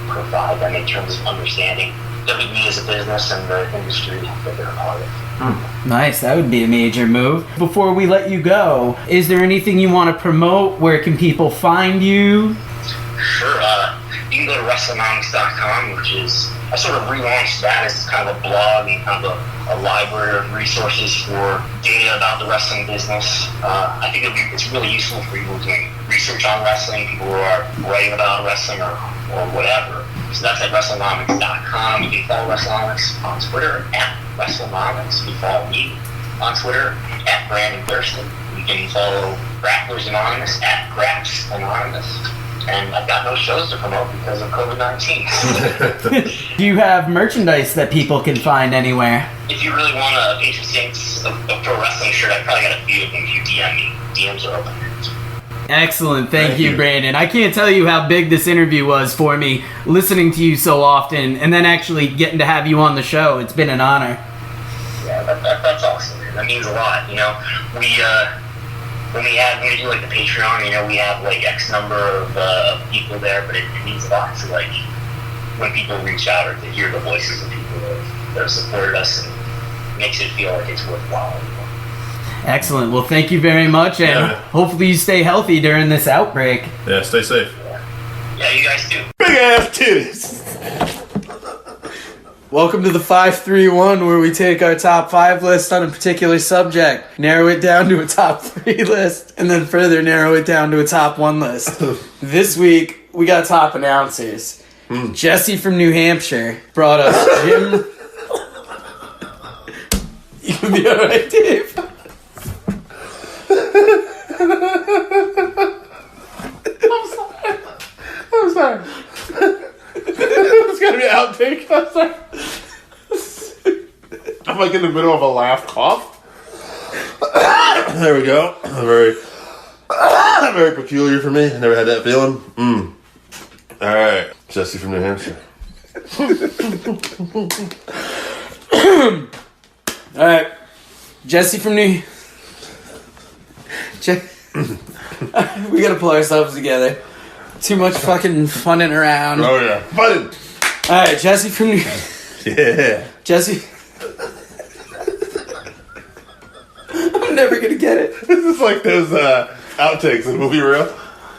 provide them in terms of understanding WWE as a business and the industry that they're a part of. Nice, that would be a major move. Before we let you go, is there anything you want to promote? Where can people find you? Sure, you can go to WrestleNomics.com, which is, I sort of relaunched that as kind of a blog and kind of a a library of resources for data about the wrestling business. I think it's really useful for people doing research on wrestling, people who are writing about wrestling or whatever. So that's at WrestleNomics.com. You can follow WrestleNomics on Twitter at WrestleNomics. You can follow me on Twitter at Brandon Thurston. You can follow Grapplers Anonymous at Graps Anonymous. And I've got no shows to promote because of COVID-19. Do you have merchandise that people can find anywhere? If you really want a Patron Saints a pro wrestling shirt, I probably got a few of them if you DM me. DMs are open. Excellent. Thank you, Brandon. I can't tell you how big this interview was for me, listening to you so often, and then actually getting to have you on the show. It's been an honor. Yeah, that's awesome, man. That means a lot. You know, when we do like the Patreon, you know, we have like X number of people there, but it means a lot to like when people reach out or to hear the voices of people that have supported us, and makes it feel like it's worthwhile. Excellent. Well, thank you very much, and hopefully you stay healthy during this outbreak. Yeah, stay safe. Yeah, you guys too. Big ass titties. Welcome to the 531, where we take our top 5 list on a particular subject, narrow it down to a top 3 list, and then further narrow it down to a top 1 list. This week, we got top announcers. Jesse from New Hampshire brought us Jim. You can be alright, Dave. I'm sorry. It's gonna be an outtake. I'm sorry. I'm like in the middle of a laugh cough. There we go. Very peculiar for me. Never had that feeling. All right, Jesse from New Hampshire. All right, Jesse from New. We gotta pull ourselves together. Too much fucking funning around. Oh yeah, funning. All right, Jesse from New. Yeah. Jesse. I'm never gonna get it. This is like those outtakes in Movie Reel.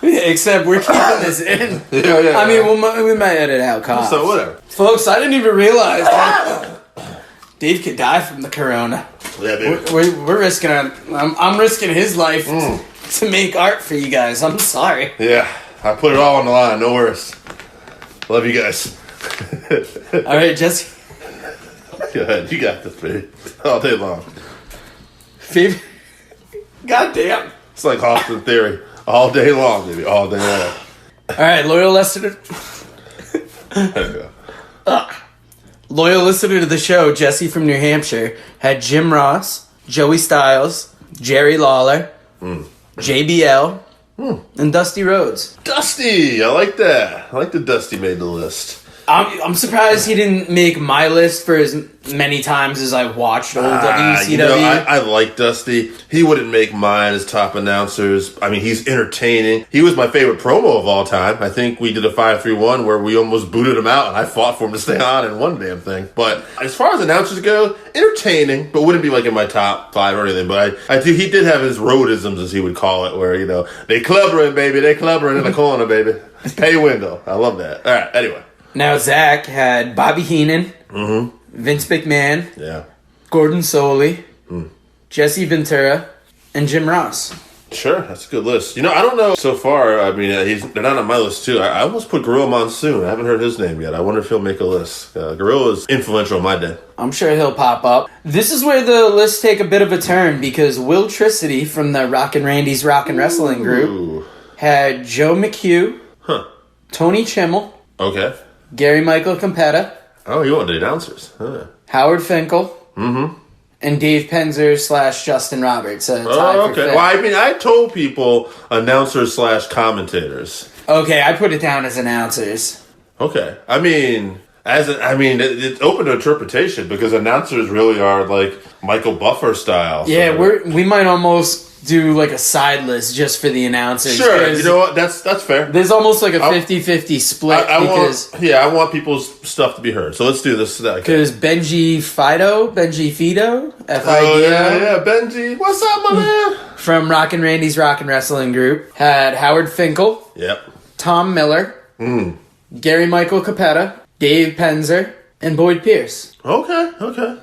Yeah, except we're keeping this in. Yeah. I mean, we might edit out coughs. So whatever. Folks, I didn't even realize that Dave could die from the corona. Yeah, dude. We're risking it. I'm risking his life to make art for you guys. I'm sorry. Yeah, I put it all on the line. No worries. Love you guys. All right, Jesse. Go ahead. You got this, baby. All day long. Favorite? God damn. It's like Austin Theory. All day long, baby. All day long. All right, loyal listener. There you go. Loyal listener to the show, Jesse from New Hampshire, had Jim Ross, Joey Styles, Jerry Lawler, JBL, and Dusty Rhodes. Dusty! I like that. I like that Dusty made the list. I'm surprised he didn't make my list for as many times as I've watched old WCW. You know, I like Dusty. He wouldn't make mine as top announcers. I mean, he's entertaining. He was my favorite promo of all time. I think we did a 5-3-1 where we almost booted him out, and I fought for him to stay on and one damn thing. But as far as announcers go, entertaining, but wouldn't be like in my top 5 or anything. But he did have his roadisms, as he would call it, where, you know, they clubbering, baby. They clubbering in the corner, baby. Pay window. I love that. All right, anyway. Now, Zach had Bobby Heenan, Vince McMahon, Gordon Soley, Jesse Ventura, and Jim Ross. Sure, that's a good list. You know, I don't know so far. I mean, they're not on my list, too. I almost put Gorilla Monsoon. I haven't heard his name yet. I wonder if he'll make a list. Gorilla is influential in my day. I'm sure he'll pop up. This is where the lists take a bit of a turn because Will Tricity from the Rockin' Randy's Rockin' Wrestling group had Joe McHugh, Tony Chimmel, Gary Michael Campetta. Oh, you want the announcers. Howard Finkel. And Dave Penzer / Justin Roberts. Well, I mean, I told people announcers / commentators. Okay, I put it down as announcers. Okay. I mean, it's open to interpretation because announcers really are like Michael Buffer style. Yeah, we might almost do like a side list just for the announcers. Sure, you know what? That's fair. There's almost like a 50-50 split I want people's stuff to be heard. So let's do this. Because Benji Fido, F-I-D-O. Oh, yeah, Benji. What's up, my man? From Rockin' Randy's Rockin' Wrestling group had Howard Finkel. Yep. Tom Miller. Gary Michael Campetta. Dave Penzer. And Boyd Pierce. Okay.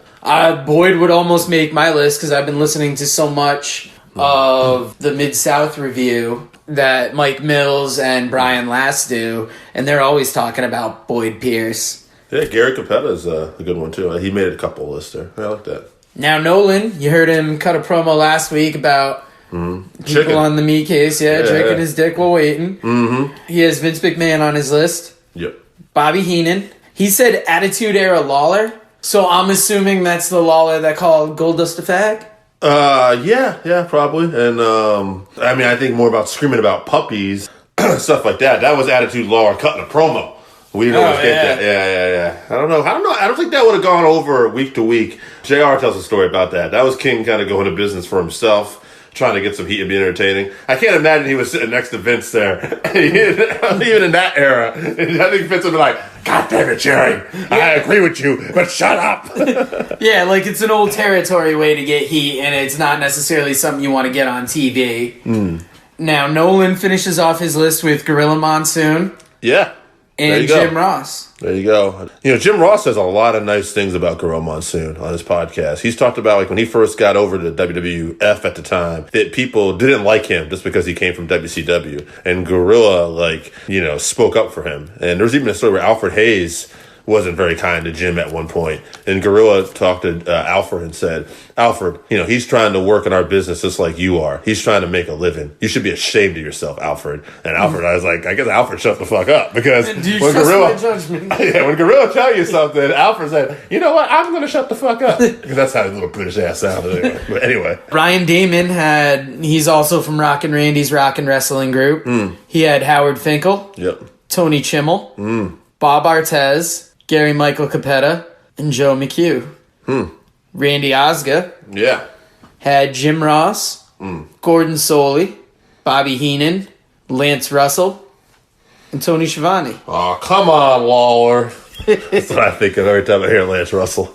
Boyd would almost make my list because I've been listening to so much of the Mid-South review that Mike Mills and Brian Last do, and they're always talking about Boyd Pierce. Yeah, Gary Capetta is a good one, too. He made a couple lists there. I like that. Now, Nolan, you heard him cut a promo last week about people on the meat case, drinking his dick while waiting. Mm-hmm. He has Vince McMahon on his list. Yep. Bobby Heenan. He said Attitude Era Lawler, so I'm assuming that's the Lawler that called Goldust a fag? Yeah, probably. And, I think more about screaming about puppies, stuff like that. That was Attitude Lawler cutting a promo. We didn't always get that. Yeah. I don't know. I don't think that would have gone over week to week. JR tells a story about that. That was King kind of going to business for himself, trying to get some heat and be entertaining. I can't imagine he was sitting next to Vince there. Even in that era, I think Vince would be like, God damn it, Jerry. I agree with you, but shut up. Yeah, like it's an old territory way to get heat, and it's not necessarily something you want to get on TV. Now, Nolan finishes off his list with Gorilla Monsoon. Yeah. And Jim Ross. There you go. Jim Ross says a lot of nice things about Gorilla Monsoon on his podcast. He's talked about, like, when he first got over to WWF at the time, that people didn't like him just because he came from WCW. And Gorilla, spoke up for him. And there was even a story where Alfred Hayes wasn't very kind to Jim at one point. And Gorilla talked to Alfred and said, Alfred, he's trying to work in our business just like you are. He's trying to make a living. You should be ashamed of yourself, Alfred. And Alfred, I was like, I guess Alfred shut the fuck up. Because when Gorilla tell you something, Alfred said, you know what, I'm going to shut the fuck up. Because that's how his little British ass sounded anyway. But anyway. Brian Damon he's also from Rockin' Randy's Rockin' Wrestling Group. He had Howard Finkel. Yep. Tony Chimmel. Bob Artez. Gary Michael Capetta, and Joe McHugh. Randy Osga. Yeah. Had Jim Ross, Gordon Soley, Bobby Heenan, Lance Russell, and Tony Schiavone. Oh, come on, Lawler. That's what I think of every time I hear Lance Russell.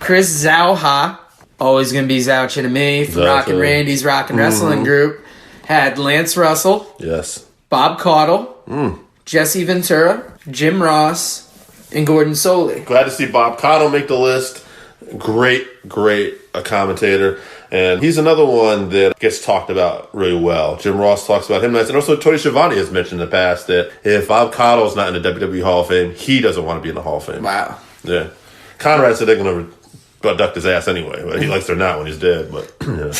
Chris Zauha, always going to be Zoucha to me, from Rockin' Randy's Rockin' Wrestling Group. Had Lance Russell. Yes. Bob Caudle. Jesse Ventura. Jim Ross. And Gordon Soley. Glad to see Bob Cottle make the list. Great commentator. And he's another one that gets talked about really well. Jim Ross talks about him nice. And also Tony Schiavone has mentioned in the past that if Bob Cottle's not in the WWE Hall of Fame, he doesn't want to be in the Hall of Fame. Wow. Yeah. Conrad said they're going to abduct his ass anyway. But he likes her not when he's dead. But yeah.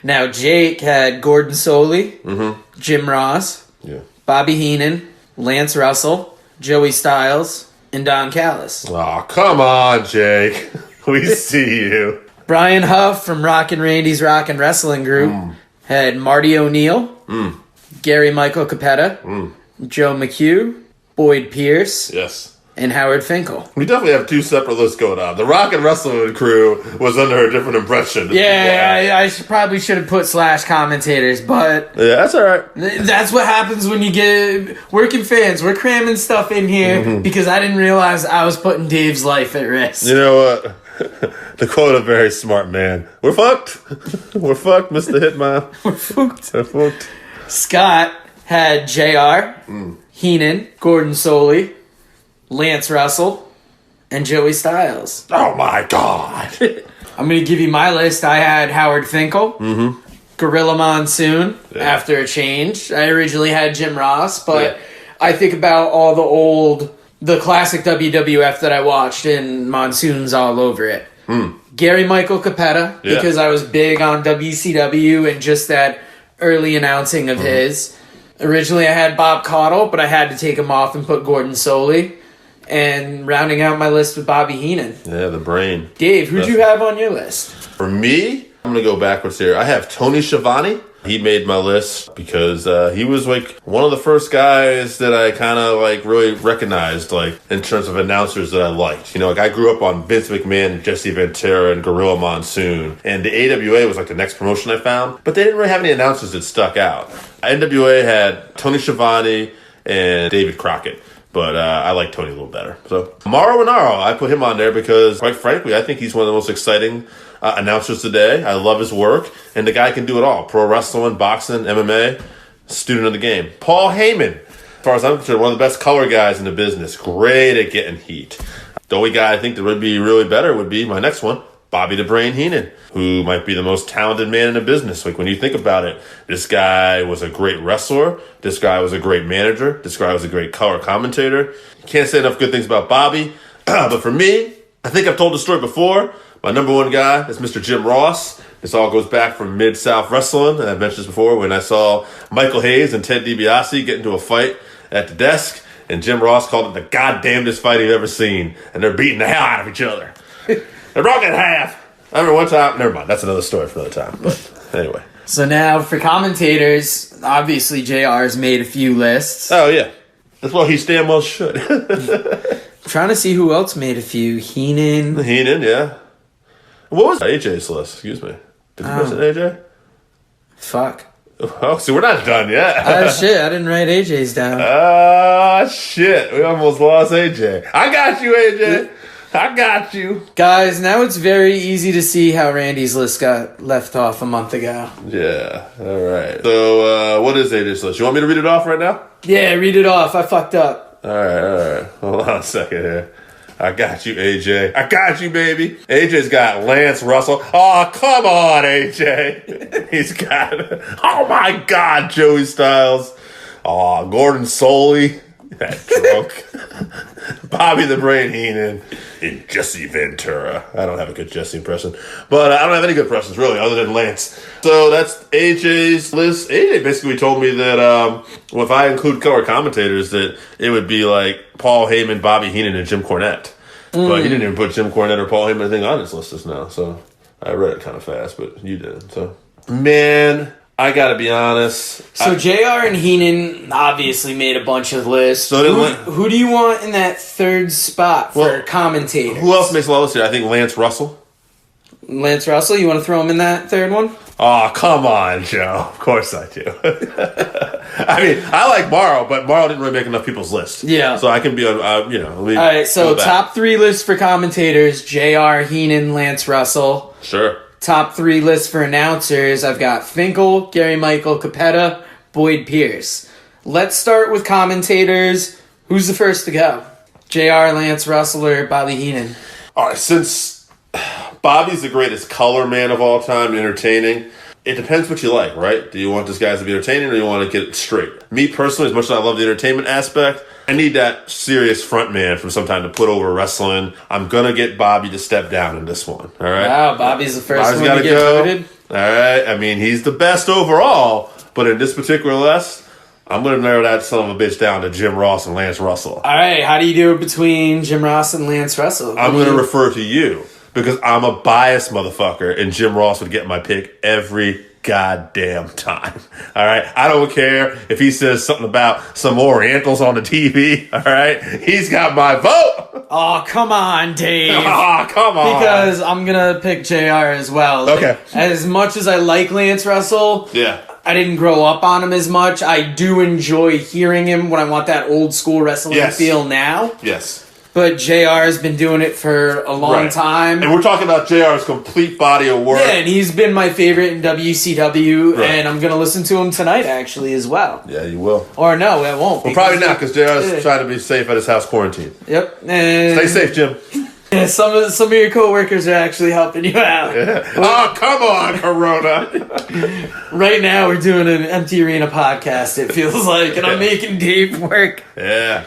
Now, Jake had Gordon Soley, Jim Ross, Bobby Heenan, Lance Russell, Joey Styles, and Don Callis. Oh, come on, Jake. We see you. Brian Huff from Rockin' Randy's Rockin' Wrestling Group had Marty O'Neill, Gary Michael Capetta, Joe McHugh, Boyd Pierce, and Howard Finkel. We definitely have two separate lists going on. The Rockin' Wrestling crew was under a different impression. I probably should have put / commentators, but... Yeah, that's all right. That's what happens when you get... Working fans, we're cramming stuff in here because I didn't realize I was putting Dave's life at risk. You know what? To quote a very smart man, we're fucked. We're fucked, Mr. Hitman. We're fucked. Scott had JR, Heenan, Gordon Soley, Lance Russell, and Joey Styles. Oh my God. I'm going to give you my list. I had Howard Finkel, Gorilla Monsoon, after a change. I originally had Jim Ross, but I think about all the classic WWF that I watched, and Monsoon's all over it. Gary Michael Capetta, because I was big on WCW and just that early announcing of his. Originally I had Bob Caudle, but I had to take him off and put Gordon Soley. And rounding out my list with Bobby Heenan. Yeah, the brain. Dave, who'd you have on your list? For me, I'm going to go backwards here. I have Tony Schiavone. He made my list because he was like one of the first guys that I kind of like really recognized, like in terms of announcers that I liked. I grew up on Vince McMahon, Jesse Ventura, and Gorilla Monsoon. And the AWA was like the next promotion I found. But they didn't really have any announcers that stuck out. NWA had Tony Schiavone and David Crockett. But I like Tony a little better. So Mauro Ranallo, I put him on there because, quite frankly, I think he's one of the most exciting announcers today. I love his work. And the guy can do it all. Pro wrestling, boxing, MMA, student of the game. Paul Heyman, as far as I'm concerned, one of the best color guys in the business. Great at getting heat. The only guy I think that would be really better would be my next one, Bobby the Brain Heenan, who might be the most talented man in the business. Like, when you think about it, this guy was a great wrestler. This guy was a great manager. This guy was a great color commentator. Can't say enough good things about Bobby. But for me, I think I've told the story before. My number one guy is Mr. Jim Ross. This all goes back from Mid-South Wrestling. And I've mentioned this before when I saw Michael Hayes and Ted DiBiase get into a fight at the desk. And Jim Ross called it the goddamnedest fight he'd ever seen. And they're beating the hell out of each other. They broke in half. I remember one time. Never mind. That's another story for another time. But anyway. So now for commentators, obviously JR's made a few lists. Oh, yeah. That's what he damn well should. Trying to see who else made a few. Heenan, yeah. What was AJ's list? Excuse me. Did you mention AJ? Fuck. Oh, so we're not done yet. Shit, I didn't write AJ's down. Shit. We almost lost AJ. I got you, AJ. I got you. Guys, now it's very easy to see how Randy's list got left off a month ago. Yeah, all right. So, what is AJ's list? You want me to read it off right now? Yeah, read it off. I fucked up. All right. Hold on a second here. I got you, AJ. I got you, baby. AJ's got Lance Russell. Oh, come on, AJ. He's got, oh my God, Joey Styles. Oh, Gordon Soley. That drunk. Bobby the Brain Heenan. And Jesse Ventura. I don't have a good Jesse impression. But I don't have any good impressions, really, other than Lance. So that's AJ's list. AJ basically told me that if I include color commentators, that it would be like Paul Heyman, Bobby Heenan, and Jim Cornette. But he didn't even put Jim Cornette or Paul Heyman anything on his list just now. So I read it kind of fast, but you didn't. So, man, I gotta be honest. So JR and Heenan obviously made a bunch of lists. So who do you want in that third spot for commentators? Who else makes a lot of lists here? I think Lance Russell. Lance Russell, you want to throw him in that third one? Oh, come on, Joe. Of course I do. I mean, I like Morrow, but Morrow didn't really make enough people's list. Yeah. So I can be on, All right, so top 3 lists for commentators, JR, Heenan, Lance Russell. Sure. Top 3 lists for announcers, I've got Finkel, Gary Michael Capetta, Boyd Pierce. Let's start with commentators. Who's the first to go? JR, Lance Russell, or Bobby Heenan? All right, since Bobby's the greatest color man of all time, entertaining, it depends what you like, right? Do you want this guy to be entertaining, or do you want to get it straight? Me, personally, as much as I love the entertainment aspect, I need that serious front man from some time to put over wrestling. I'm going to get Bobby to step down in this one, all right? Wow, Bobby's the first one to get voted? All right, I mean, he's the best overall, but in this particular list, I'm going to narrow that son of a bitch down to Jim Ross and Lance Russell. All right, how do you do it between Jim Ross and Lance Russell? I'm going to refer to you because I'm a biased motherfucker, and Jim Ross would get my pick every goddamn time. All right, I don't care if he says something about some Orientals on the TV. All right, he's got my vote. Oh, come on, Dave. Oh, come on. Because I'm gonna pick JR as well. Okay. As much as I like Lance Russell, yeah, I didn't grow up on him as much. I do enjoy hearing him when I want that old school wrestling feel now. Yes. But JR has been doing it for a long time. And we're talking about JR's complete body of work. Yeah, and he's been my favorite in WCW, and I'm going to listen to him tonight, actually, as well. Yeah, you will. Or no, I won't. Well, probably not, because JR's trying to be safe at his house quarantine. Yep. And stay safe, Jim. Yeah, some of your coworkers are actually helping you out. Yeah. Oh, come on, Corona. Right now, we're doing an Empty Arena podcast, it feels like, and I'm making Dave work. Yeah.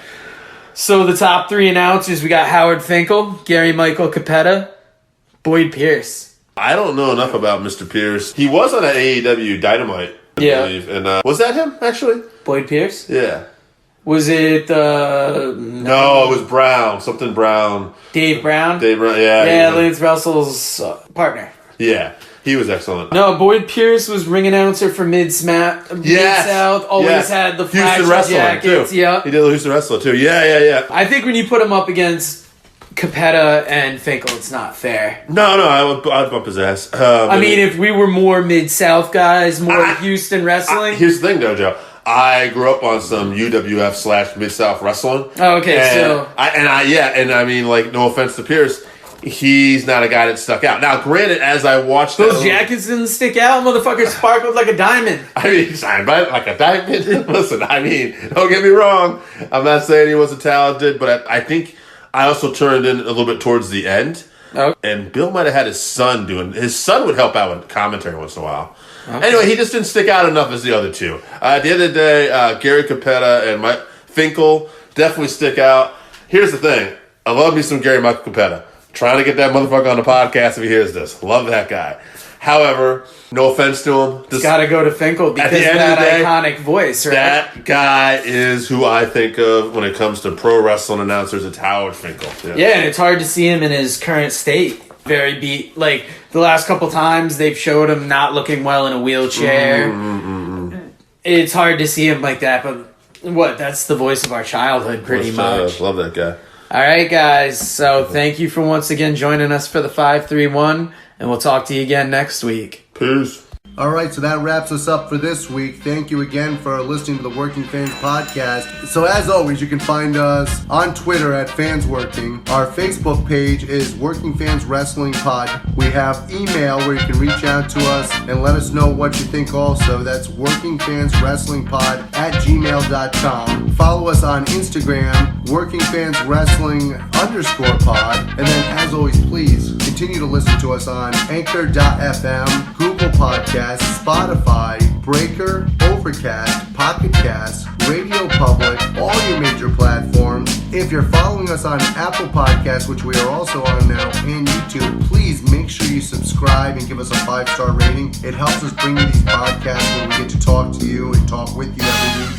So the top 3 announcers, we got Howard Finkel, Gary Michael Capetta, Boyd Pierce. I don't know enough about Mr. Pierce. He was on an AEW Dynamite, I believe. And was that him, actually? Boyd Pierce? Yeah. Was it... No, it was Brown. Something Brown. Dave Brown? Dave Brown, yeah. Yeah, Lance Russell's partner. Yeah. He was excellent. No, Boyd Pierce was ring announcer for Mid-South. Always had the flashing jackets. Yeah. He did the Houston Wrestler, too. Yeah. I think when you put him up against Capetta and Finkel, it's not fair. No, I'd bump his ass. I mean, if we were more Mid-South guys, more Houston wrestling. Here's the thing, though, Joe. I grew up on some UWF / Mid-South wrestling. Oh, okay, I mean, like, no offense to Pierce, he's not a guy that stuck out. Now, granted, as I watched those jackets didn't stick out, motherfucker sparkled like a diamond. I mean, signed by like a diamond. Listen, I mean, don't get me wrong. I'm not saying he wasn't talented, but I think I also turned in a little bit towards the end. Okay. And Bill might have had his son his son would help out with commentary once in a while. Okay. Anyway, he just didn't stick out enough as the other two. At the end of the day, Gary Capetta and Mike Finkel definitely stick out. Here's the thing. I love me some Gary Michael Capetta. Trying to get that motherfucker on the podcast if he hears this. Love that guy. However, no offense to him. It's got to go to Finkel because of that iconic voice, right? That guy is who I think of when it comes to pro wrestling announcers. It's Howard Finkel. Yeah, and it's hard to see him in his current state. Very beat. Like, the last couple times they've showed him not looking well in a wheelchair. It's hard to see him like that, but that's the voice of our childhood, pretty much. Love that guy. All right, guys. So thank you for once again joining us for the 531, and we'll talk to you again next week. Peace. All right, so that wraps us up for this week. Thank you again for listening to the Working Fans Podcast. So as always, you can find us on Twitter at FansWorking. Our Facebook page is Working Fans Wrestling Pod. We have email where you can reach out to us and let us know what you think also. That's workingfanswrestlingpod@gmail.com. Follow us on Instagram, workingfanswrestling_pod. And then as always, please continue to listen to us on Anchor.fm, Google Podcasts, Spotify, Breaker, Overcast, Pocket Cast, Radio Public, all your major platforms. If you're following us on Apple Podcasts, which we are also on now, and YouTube, please make sure you subscribe and give us a 5-star rating. It helps us bring you these podcasts where we get to talk to you and talk with you every week.